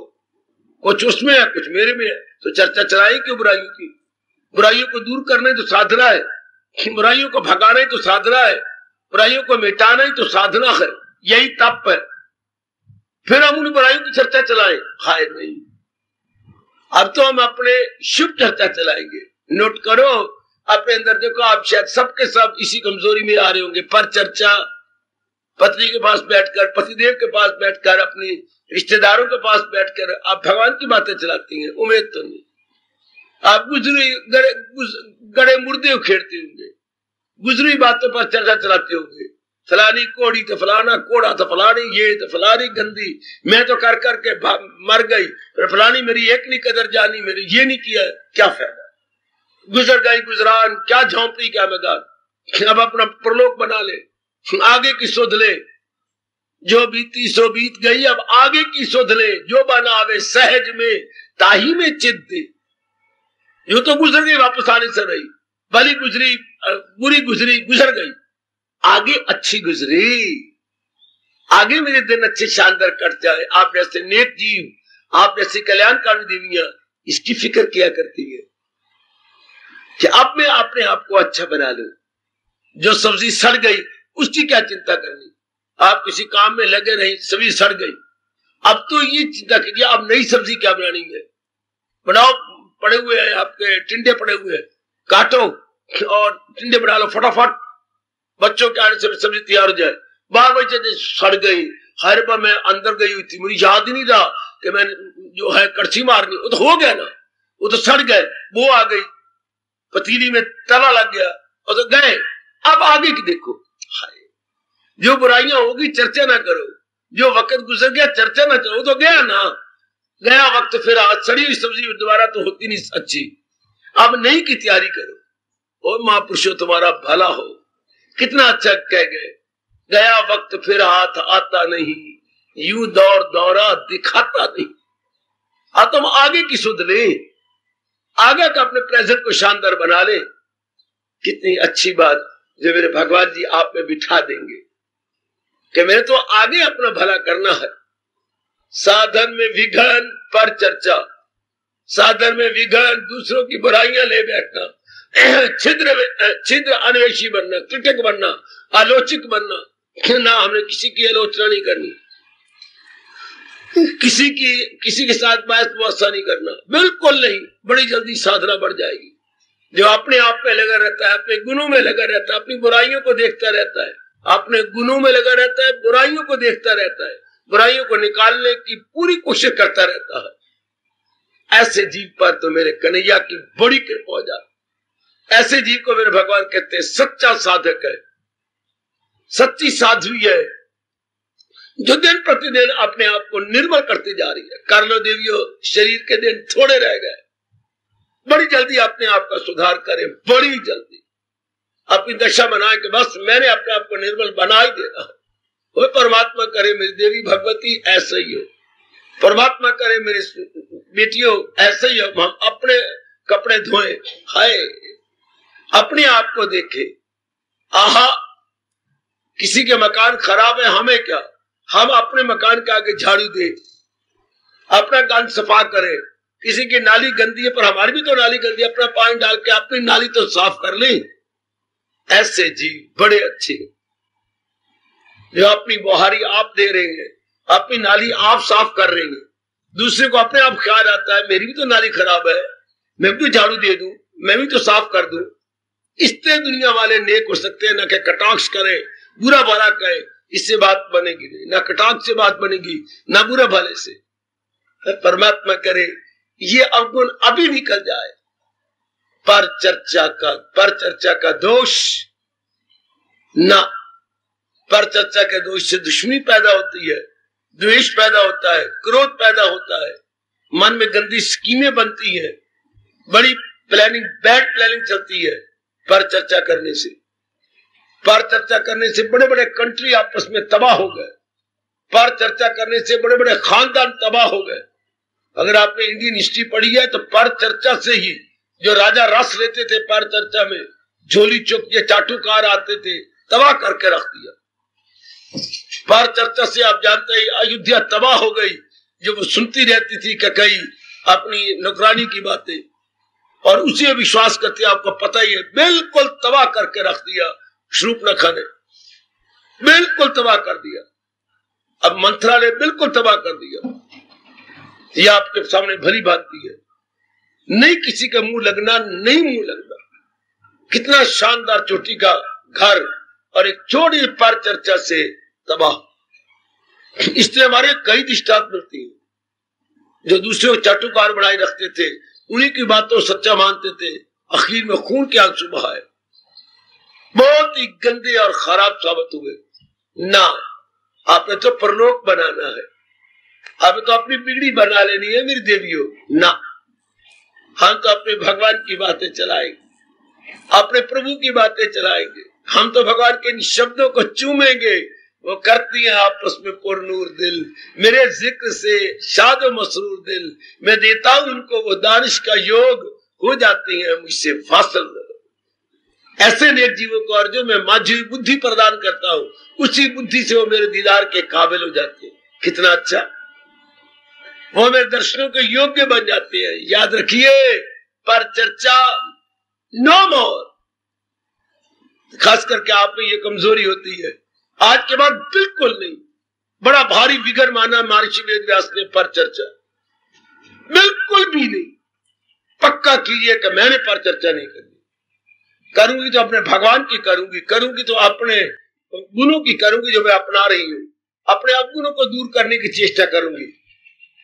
कुछ उसमें है, कुछ मेरे में है, तो चर्चा चलाई क्यों बुराइयों की? बुराइयों को दूर करना ही तो साधना है, बुराइयों को भगाना ही तो साधना है, बुराइयों को मिटाना ही तो साधना है, यही तप है। फिर हम उन बुराइयों की चर्चा चलाएं? हाय नहीं, अब तो हम अपने शुभ चर्चा चलाएंगे। नोट करो अपने अंदर, देखो आप शायद सबके सब इसी कमजोरी में आ रहे होंगे। पर चर्चा पत्नी के पास बैठकर, पतिदेव के पास बैठकर, अपनी रिश्तेदारों के पास बैठकर आप भगवान की बातें चलाती हैं, उम्मीद तो नहीं। आप गड़े मुर्दे उखेड़ते होंगे, गुजरी बातों पर चर्चा चलाते होंगे। फलानी कोड़ी तो फलाना कोड़ा तो फलानी ये तो फलानी गंदी, मैं तो कर करके मर गई, पर फलानी मेरी एक नहीं कदर जानी, मेरी ये नहीं किया, क्या फायदा। गुजर गई गुजरान, क्या झोंपड़ी क्या मैदान। अब अपना प्रलोक बना ले, आगे की सुध ले, जो बीती सो बीत गई, अब आगे की सुध ले। जो बनावे सहज में ताही में चित दे। यो तो गुजर गई, वापस आने से रही, भली गुजरी बुरी गुजरी, गुजर गई, आगे अच्छी गुजरी, आगे मेरे दिन अच्छे शानदार कट जाए। आप जैसे नेक जीव, आप जैसे कल्याणकारी देवियां इसकी फिक्र किया करती है कि अब मैं अपने आप को अच्छा बना लूं। जो सब्जी सड़ गई उसकी क्या चिंता करनी। आप किसी काम में लगे नहीं, सब्जी सड़ गई, अब तो ये चिंता कीजिए अब नई सब्जी क्या बनानी है। बनाओ, पड़े हुए हैं आपके टिंडे पड़े हुए हैं, काटो और टिंडे बना लो फटाफट, बच्चों के आने से सब्जी तैयार हो जाए। बार बार सड़ गई, हर बार मैं अंदर गई हुई थी, मुझे याद ही नहीं था कि मैंने जो है कड़छी मारनी, वो तो हो गया ना, वो तो सड़ गए, वो आ गई, पतीली में तला लग गया और तो गए। अब आगे की देखो, जो बुराइयां होगी चर्चा ना करो, जो वक्त गुजर गया चर्चा ना करो, तो गया ना, गया वक्त। फिर आज सड़ी हुई सब्जी दोबारा तो होती नहीं अच्छी, अब नई की तैयारी करो। और महापुरुषों तुम्हारा भला हो, कितना अच्छा कह गए, गया वक्त फिर हाथ आता नहीं, यूं दौर दौरा दिखाता नहीं। अब तुम आगे की सुध ले, आगे का अपने प्रेजेंट को शानदार बना ले। कितनी अच्छी बात जो मेरे भगवान जी आप में बिठा देंगे कि मैंने तो आगे अपना भला करना है। साधन में विघन पर चर्चा, साधन में विघन दूसरों की बुराइयां ले बैठना, छिद्र अन्वेषी बनना, कृतज्ञ बनना, आलोचक बनना। ना, हमने किसी की आलोचना नहीं करनी, किसी के साथ बहस मुआसा नहीं करना, बिल्कुल नहीं। बड़ी जल्दी साधना बढ़ जाएगी, जो अपने आप में लगा रहता है, अपने गुणों में लगा रहता है, अपनी बुराइयों को देखता रहता है, अपने गुणों में लगा रहता है, बुराइयों को देखता रहता है, बुराइयों को निकालने की पूरी कोशिश करता रहता है, ऐसे जीव पर तो मेरे कन्हैया की बड़ी कृपा हो जाती। ऐसे जीव को मेरे भगवान कहते हैं सच्चा साधक है, सच्ची साध्वी है, जो दिन प्रतिदिन अपने आप को निर्मल करती जा रही है। कर लो देवियों, शरीर के दिन थोड़े रह गए, बड़ी जल्दी अपने आप का सुधार करें, बड़ी जल्दी अपनी दशा बनाए कि बस मैंने अपने आप को निर्मल बना ही देना है। वो परमात्मा करे मेरी देवी भगवती ऐसा ही हो, परमात्मा करे मेरी बेटियों ऐसा ही हो। हम अपने कपड़े धोए, हाय अपने आप को देखे, आहा किसी के मकान खराब है, हमें क्या, हम अपने मकान के आगे झाड़ू दे, अपना कान सफा करें। किसी की नाली गंदी है पर हमारी भी तो नाली गंदी है, अपना पानी डाल के अपनी नाली तो साफ कर ली। ऐसे जीव बड़े अच्छे जो अपनी बुहारी आप दे रहे हैं, अपनी नाली आप साफ कर रहे हैं। दूसरे को अपने आप ख्याल आता है मेरी भी तो नाली खराब है, मैं भी तो झाड़ू दे दूं, मैं भी तो साफ कर दूं। इससे दुनिया वाले नेक हो सकते हैं, ना कि कटाक्ष करें, बुरा भला कहे, इससे बात बनेगी नहीं, ना कटाक्ष से बात बनेगी ना बुरा भले से। परमात्मा करे ये अवगुण अभी निकल जाए। पर चर्चा का दोष ना, पर चर्चा के दोष से दुश्मनी पैदा होती है, द्वेष पैदा होता है, क्रोध पैदा होता है, मन में गंदी स्कीमें बनती है, बड़ी प्लानिंग, बैड प्लानिंग चलती है। पर चर्चा करने से बड़े बड़े कंट्री आपस में तबाह हो गए, पर चर्चा करने से बड़े बड़े खानदान तबाह हो गए। अगर आपने इंडियन हिस्ट्री पढ़ी है तो पर चर्चा से ही जो राजा रस लेते थे, पर चर्चा में झोली चुक ये चाटुकार आते थे, तबाह करके रख दिया। पर चर्चा से आप जानते हैं अयोध्या तबाह हो गई, जो वो सुनती रहती थी कि कई अपनी नौकरानी की बातें और उसी विश्वास करते, आपको पता ही है, बिल्कुल तबाह करके रख दिया। शूर्पणखा ने बिल्कुल तबाह कर दिया, अब मंथरा ने बिल्कुल तबाह कर दिया। ये आपके सामने भली भांति है, नहीं किसी का मुंह लगना, नहीं मुंह लगना। कितना शानदार चोटी का घर और एक छोटी पर चर्चा से तबाह। इसलिए हमारे कई दृष्टांत मिलती है। जो दूसरे को चाटुकार बनाए रखते थे, उन्हीं की बातों सच्चा मानते थे, आखिर में खून के आंसू बहाए, बहुत ही गंदे और खराब साबित हुए। ना, आपने तो परलोक बनाना है, आपने तो अपनी बिगड़ी बना लेनी है मेरी देवियों। ना, हम तो अपने भगवान की बातें चलाएंगे, अपने प्रभु की बातें चलाएंगे। हम तो भगवान के इन शब्दों को चूमेंगे। वो करती हैं आपस में पुरनूर दिल, मेरे जिक्र से शादो मसरूर दिल, मैं देता हूं उनको वो दानिश का योग, हो जाती हैं मुझसे फासल। ऐसे नेक जीवों को और जो मैं माझी बुद्धि प्रदान करता हूं, उसी बुद्धि से वो मेरे दीदार के काबिल हो जाते हैं। कितना अच्छा, वो मेरे दर्शनों के योग्य बन जाते हैं। याद रखिए, पर चर्चा नो मोर। खास करके आप में ये कमजोरी होती है, आज के बाद बिल्कुल नहीं। बड़ा भारी विघर माना महर्षि वेदव्यास ने पर चर्चा, बिल्कुल भी नहीं। पक्का कीजिए कि मैंने पर चर्चा नहीं करनी, करूंगी तो अपने भगवान की करूंगी तो अपने गुणों की करूंगी जो मैं अपना रही हूं। अपने अवगुणों को दूर करने की चेष्टा करूंगी,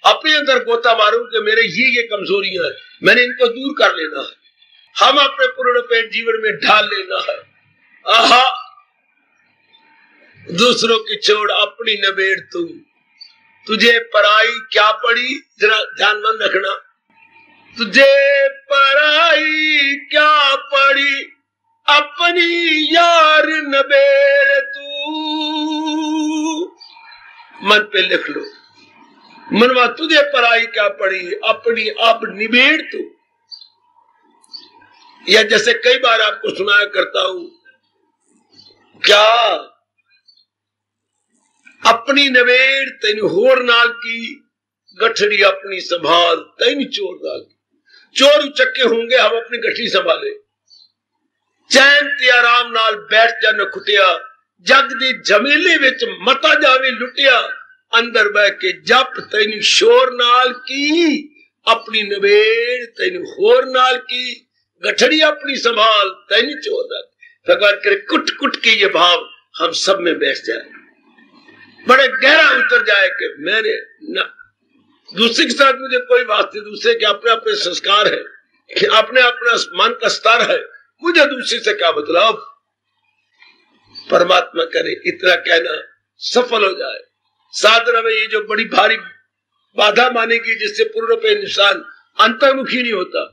अपने अंदर गोता मारूंगी कि मेरे ये कमजोरियां हैं, मैंने इनको दूर कर लेना है, हम अपने पूर्ण पेट जीवन में ढाल लेना है। आहा, दूसरों की छोड़ अपनी नबेड़ तू, तुझे पराई क्या पड़ी, जरा ध्यान रखना, तुझे पराई क्या पड़ी, अपनी यार नबेड़ तू। मन पे लिख लो, मनवा तुझे पराई क्या पड़ी, अपनी अब निबेड़ तू। या जैसे कई बार आपको सुनाया करता हूं, क्या अपनी नवेड़ तेन होर नाल की, गठड़ी अपनी संभाल तेन चोर नाल की। चोर उचक्के होंगे, हम अपनी गठड़ी संभाले, चैन ते आराम नाल बैठ जा न खुटिया, जग दे झमेले विच मता जावे लुटिया, अंदर बह के जप तेन शोर नाल की, अपनी नवेड़ तेन होर नाल की, गठड़ी अपनी संभाल तैनी चोर रख। भगवान करे कुट कुट के ये भाव हम सब में बैठ जाए, बड़े गहरा उतर जाए कि मैंने न दूसरे के साथ मुझे कोई वास्ते, दूसरे के अपने अपने संस्कार है, अपने अपना मन का स्तर है, मुझे दूसरे से क्या बदलाव। परमात्मा करे इतना कहना सफल हो जाए। साधना में ये जो बड़ी भारी बाधा मानेगी, जिससे पूर्ण रूप इंसान अंतर्मुखी नहीं होता,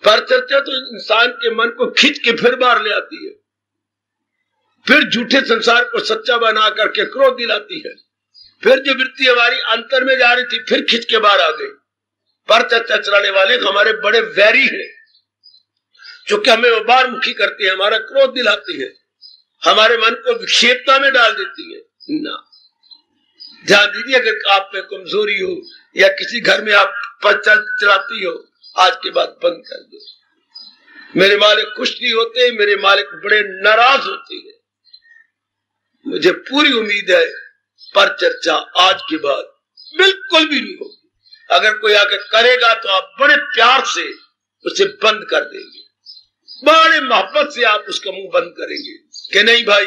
पर चर्चा तो इंसान के मन को खींच के फिर बाहर ले आती है, फिर झूठे संसार को सच्चा बना करके क्रोध दिलाती है, फिर जो वृत्ति हमारी अंतर में जा रही थी फिर खींच के बाहर आ गई। पर चर्चा चलाने वाले हमारे बड़े वैरी हैं, जो कि हमें बाहर मुखी करती है, हमारा क्रोध दिलाती है, हमारे मन को विक्षेपता में डाल देती है ना। ध्यान दीजिए, अगर आप में कमजोरी हो या किसी घर में आप पर्चा चलाती हो, आज के बाद बंद कर दो। मेरे मालिक खुश नहीं होते, मेरे मालिक बड़े नाराज होते हैं। मुझे पूरी उम्मीद है पर चर्चा आज के बाद बिल्कुल भी नहीं होगी। अगर कोई आकर करेगा तो आप बड़े प्यार से उसे बंद कर देंगे, बड़े मोहब्बत से आप उसका मुंह बंद करेंगे कि नहीं भाई,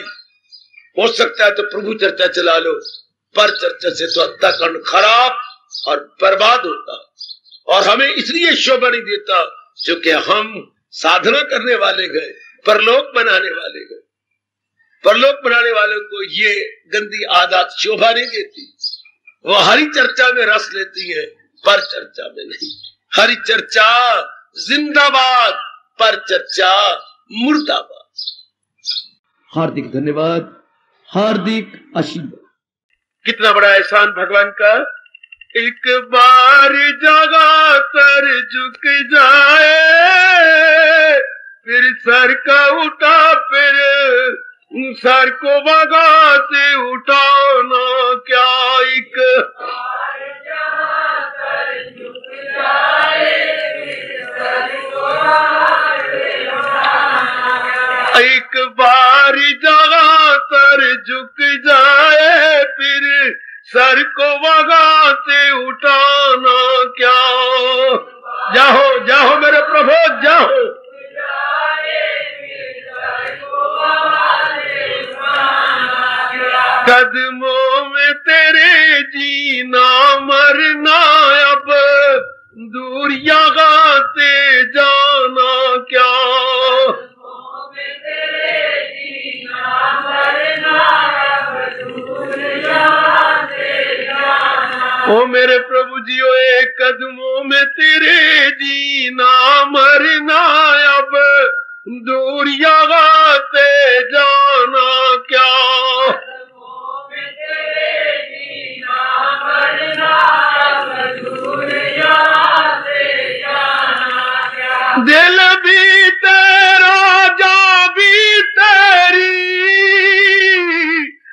हो सकता है तो प्रभु चर्चा चला लो। पर चर्चा से तो अंतःकरण खराब और बर्बाद होता, और हमें इसलिए शोभा नहीं देता क्योंकि हम साधना करने वाले गए, परलोक बनाने वाले गए। परलोक बनाने वालों को ये गंदी आदत शोभा नहीं देती। वो हरि चर्चा में रस लेती है, पर चर्चा में नहीं। हरि चर्चा जिंदाबाद, पर चर्चा मुर्दाबाद। हार्दिक धन्यवाद, हार्दिक आशीर्वाद। कितना बड़ा एहसान भगवान का। एक बार जगह तर झुक जाए, फिर सर का उठा, फिर सर को बगा से उठाना क्या। एक बार जगह तर झुक जाए, फिर सर को बगा से उठाना। एक बार जगह तर झुक जाए, फिर सर को वगा से उठाना क्या। जाओ जाओ मेरे प्रभु जाओ। कदमों में तेरे जीना मरना, अब दूर यहाँ से जाना क्या। ओ मेरे प्रभु जी, ओ एक कदमों में तेरे जीना मरना, अब दूर यहाँ से जाना क्या। कदमों में तेरे जीना मरना, अब दूर यहाँ से जाना क्या। दिल भी तेरा, जा भी तेरी,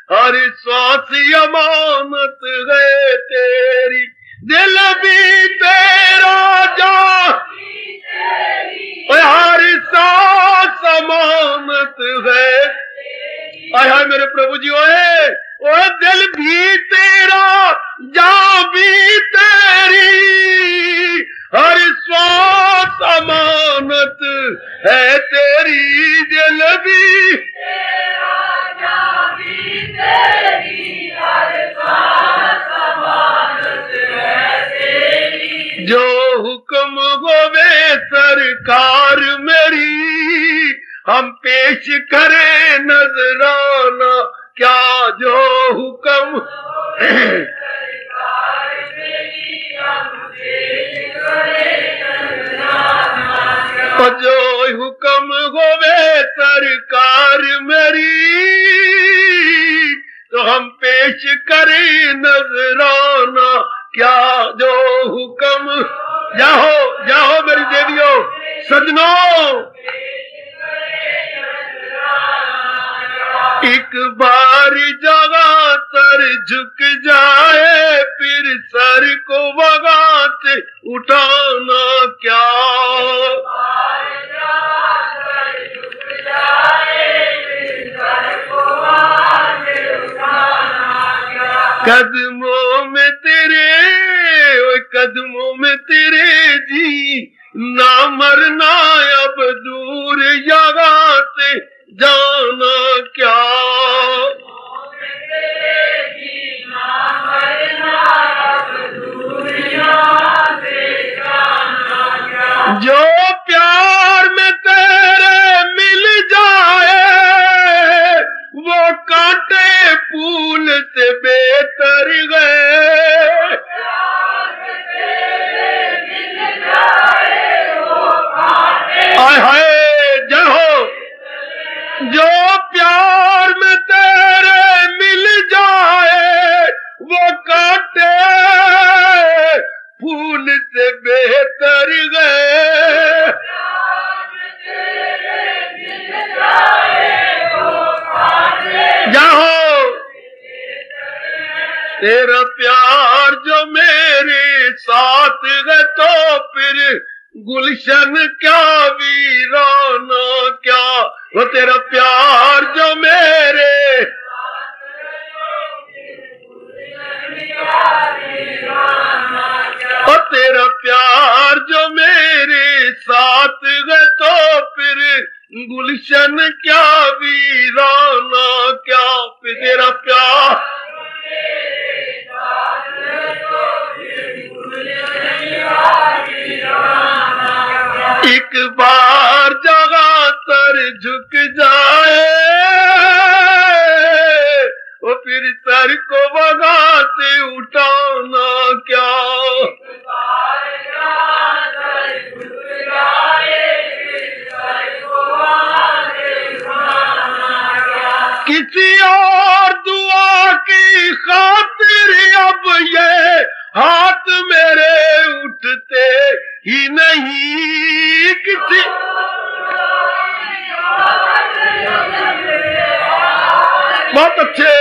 हर सांस अमानत है तेरी। दिल भी तेरा, जा भी तेरी, हर सांस अमानत है। आय मेरे प्रभु जी, ओए ओ दिल भी तेरा, जा भी तेरी, हर सांस अमानत है तेरी। दिल भी तेरा, जा भी तेरी, हर सांस अमानत है तेरी। जो हुक्म होवे सरकार मेरी, हम पेश करें नजराना क्या। जो हुक्म सरकार मेरी, हम पेश करें नजराना क्या। जो हुक्म होवे सरकार मेरी, तो हम पेश करें नजराना क्या। जो हुक्म, जाओ जाओ मेरी देवियों सजनों। एक बार जगह तर झुक जाए, फिर सर को वगा से उठाना क्या। कदमों में तेरे, कदमों में तेरे जी ना मरना अब दूर जगह से जाना क्या। जो प्यार में तेरे मिल जाए वो कांटे फूल से बेहतर गए। हाय हाय जय हो। जो प्यार में तेरे मिल जाए वो कांटे फूल से बेहतर गए। जाओ तेरा प्यार जो मेरे साथ है तो फिर गुलशन क्या वीराना क्या। वो तेरा प्यार जो मेरे और तेरा प्यार जो मेरे साथ है तो फिर गुलशन क्या वीराना क्या। फिर तेरा प्यार एक बार जगह तर झुक जाए वो फिर सर को बगा से उठाना क्या। किसी और दुआ की खातिर अब ये हाथ मेरे उठते ही नहीं। किसी बहुत अच्छे।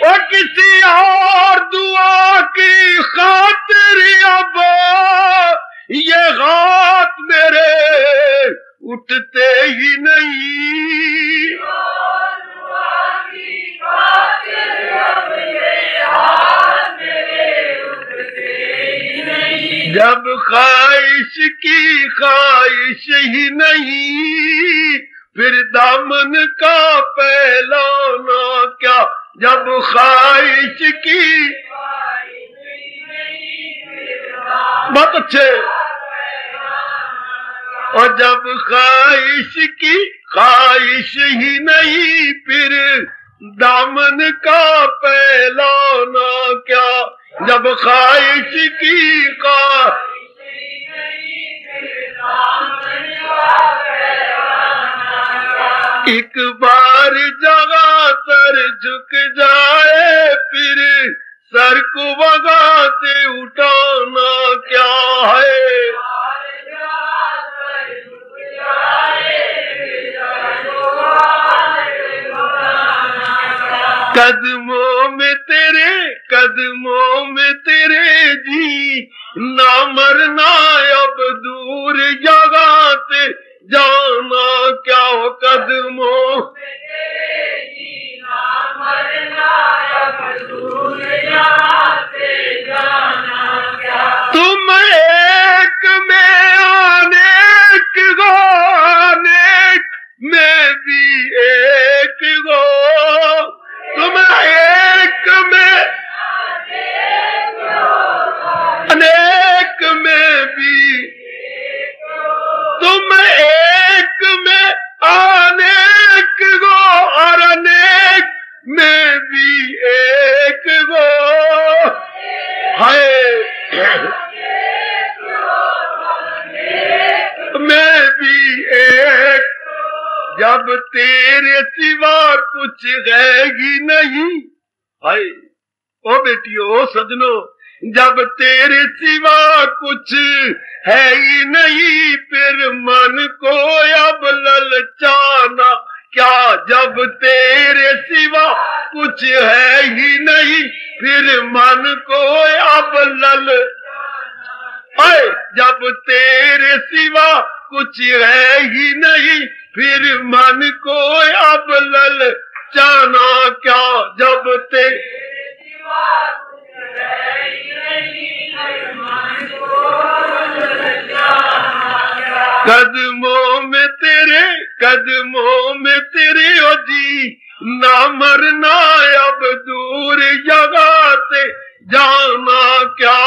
और किसी और दुआ की खातिर अब ये हाथ मेरे उठते ही नहीं। जब ख्वाहिश की ख्वाहिश ही नहीं फिर दामन का फैलाना क्या। जब ख्वाहिश की बहुत अच्छे। और जब ख्वाहिश की ख्वाहिश ही नहीं फिर दामन का फैलाना क्या। जब ख्वाहिश की एक बार जगह सर झुक जाए फिर सर को बगा से उठाना क्या है। कदमों में तेरे जी ना मरना अब दूर जगह से जाना क्या। हो कदमों तुम एक में अनेक गो अनेक में भी एक गो। तुम एक में अनेक में भी तुम एक में अनेक गो और अनेक में भी एक गो। हाय मैं भी एक। जब तेरे सिवा कुछ है ही नहीं। हाय ओ बेटियों ओ सजनों जब तेरे सिवा कुछ है ही नहीं फिर मन को अब ललचाना क्या। जब तेरे सिवा कुछ है ही नहीं फिर मन को अब जब तेरे सिवा कुछ है ही नहीं फिर मन को अब ललचाना क्या। जब तेरे सिवा कुछ है ही नहीं फिर मन को कदमों में तेरे ओ जी, ना मरना अब दूर जगह से जाना क्या।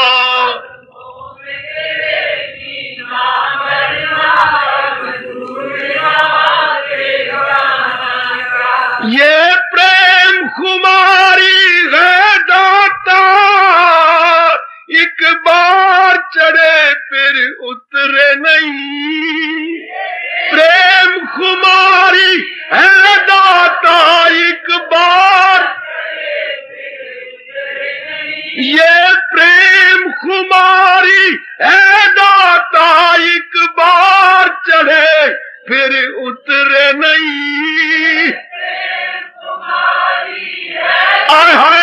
ये प्रेम खुमारी है दाता, एक बार चढ़े फिर उतरे नहीं। प्रेम खुमारी है दाता, एक बार, ये प्रेम खुमारी है दाता, एक बार चढ़े फिर उतरे नहीं। आय हाय,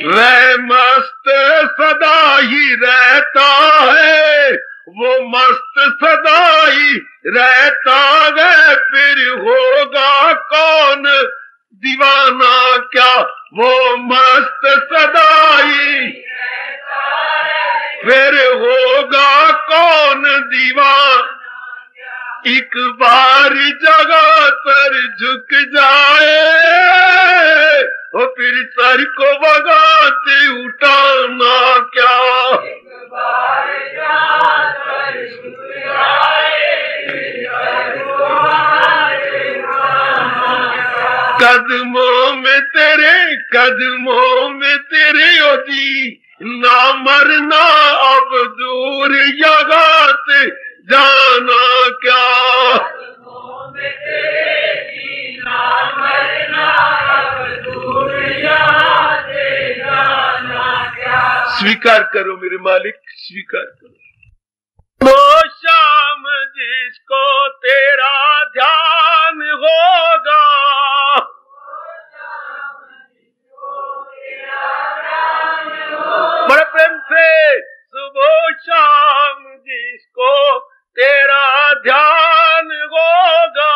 वह मस्त सदा ही रहता है, वो मस्त सदा ही रहता है, फिर होगा कौन दीवाना क्या। वो मस्त सदा ही, फिर होगा कौन दीवाना। एक बार जगह पर झुक जाए, और फिर सर को बगाते उठाना क्या। एक बार जगह पर झुक जाए, फिर सर को बगाते उठाना क्या। कदमों में तेरे ओ जी, ना मरना अब दूर जगह से जाना क्या। स्वीकार करो मेरे मालिक, स्वीकार करो। वो शाम जिसको तेरा ध्यान होगा, बड़े प्रेम से, सुबह शाम जिसको तेरा ध्यान होगा,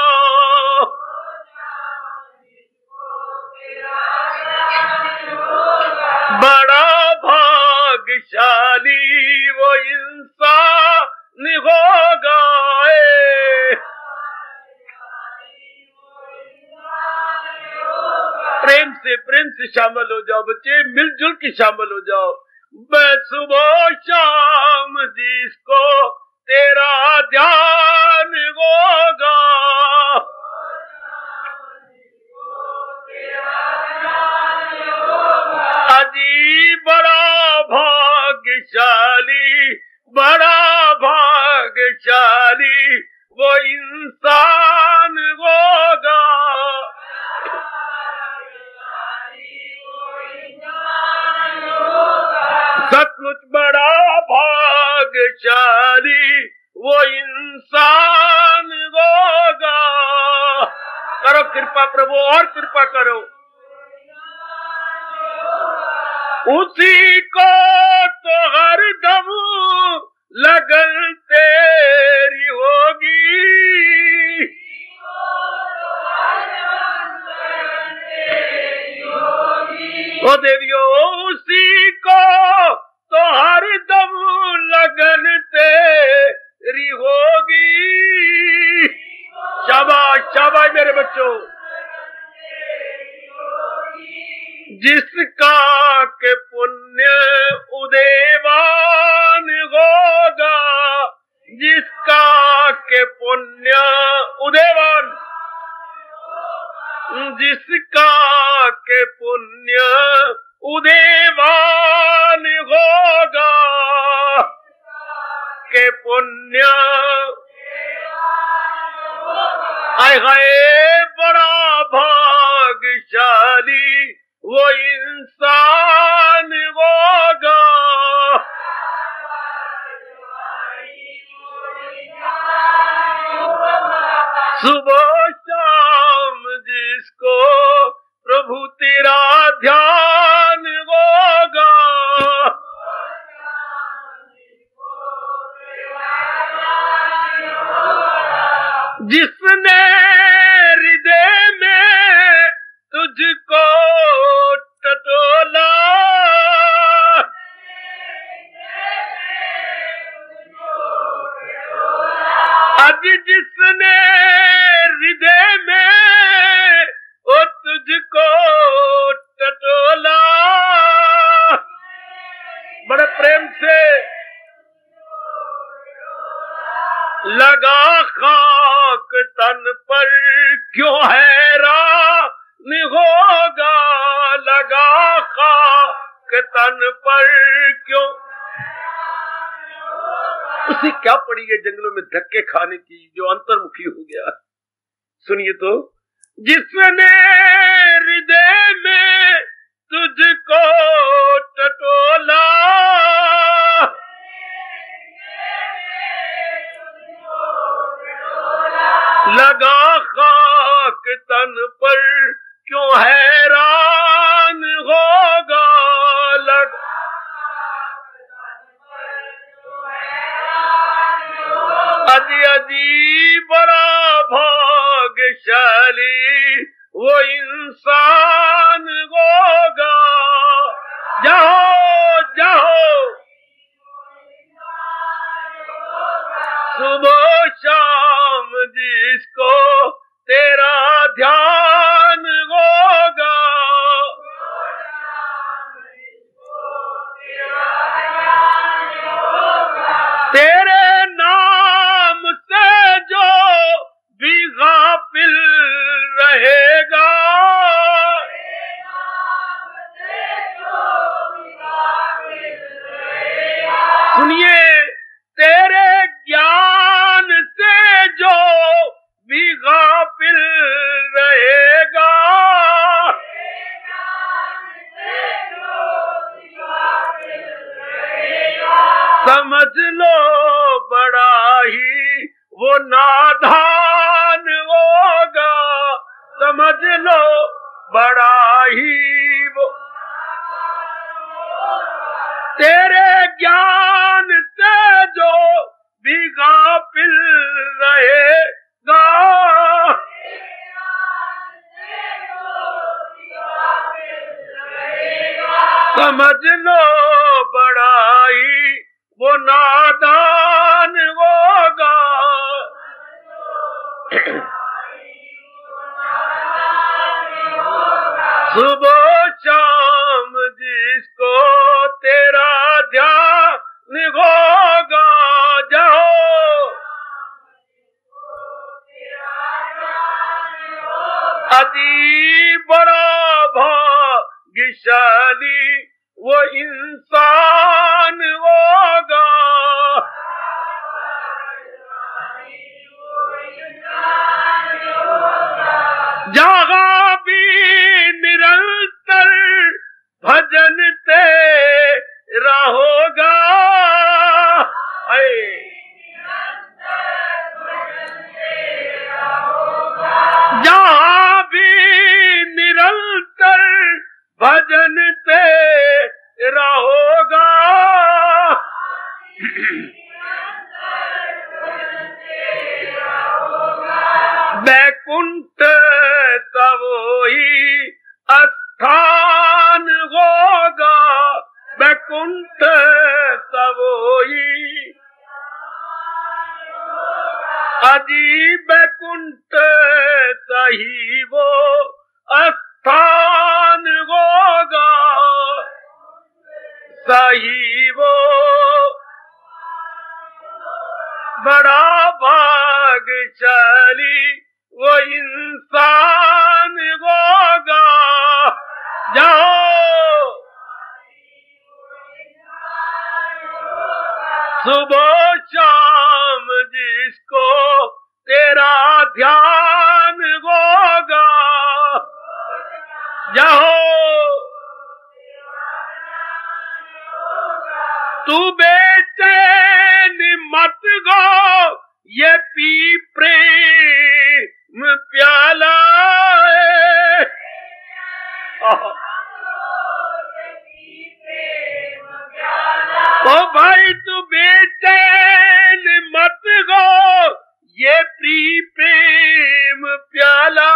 बड़ा भाग्यशाली वो इंसान होगा। प्रेम से शामिल हो जाओ बच्चे, मिलजुल के शामिल हो जाओ। मैं सुबह शाम जिसको तेरा ध्यान होगा, अजी बड़ा भाग्यशाली, बड़ा भाग्यशाली वो इंसान होगा। सचमुच बड़ा भाग्यशाली वो इंसान होगा। करो कृपा प्रभु, और कृपा करो। उसी को तो हर दम लगन तेरी होगी, ओ देवियों उसी को तो हर दम लगन तेरी होगी। शाबाश शाबाश मेरे बच्चों। जिसका के पुण्य उदेवान होगा, जिसका के पुण्य उदेवान, जिसका के पुण्य उदेवान होगा, के पुण्य आय हाय बड़ा भाग्यशाली वो इंसान होगा। सुबह शाम जिसको प्रभु तेरा ध्यान होगा, जिसने हृदय में तुझको टटोला, जिसने हृदय में ओ तुझको टटोला, बड़े प्रेम से लगा खाक तन पर क्यों हैरान होगा, लगा खाक तन पर क्यों। उसे क्या पड़ी है जंगलों में धक्के खाने की जो अंतर्मुखी हो गया। सुनिए तो, जिसने हृदय में तुझको टटोला, लगा खाक तन पर क्यों हैरान होगा, लगा अजी बड़ा भाग्यशाली वो इंसान होगा, जाओ जाओ सुबह शाम जिसको तेरा ध्यान होगा, तेरे नाम से जो भी गाफिल रहेगा, सुनिए, तेरे ज्ञान से जो भी गाफिल रहेगा, समझ लो बड़ा ही वो नादान होगा, समझ लो बड़ा ही वो, तेरे ज्ञान से जो भी गाफिल रहेगा, समझ लो बड़ा ही वो नादान होगा। सुबह शाम जिसको तेरा ध्यान होगा, जाओ अजी बड़ा भाग्यशाली वो इंसान होगा, जहाँ भी निरंतर भजन तेरा होगा, जहाँ भी निरंतर भजन तेरा होगा, बैकुंठ सा वही स्थान होगा, बैकुंठ सा वही, अजी बैकुंठ सही वो स्थान होगा, सही वो बड़ा भाग्यशाली वो इंसान होगा, जाओ सुबह शाम जिसको तेरा ध्यान होगा, जाओ तू बेचैन मत गो ये पी प्रेम प्याला, ओ भाई तू बेचैन मत गो ये पी प्रेम प्याला,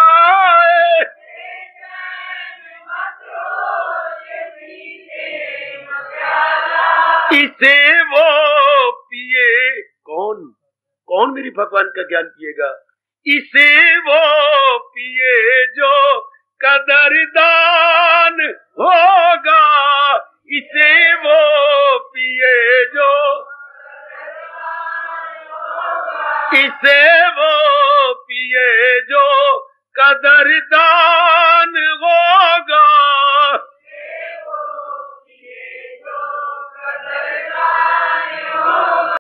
इसे वो पिए कौन कौन मेरी भगवान का ज्ञान पिएगा? इसे वो पिए जो कदरदान होगा, इसे वो पिए जो, इसे वो पिए जो कदरदान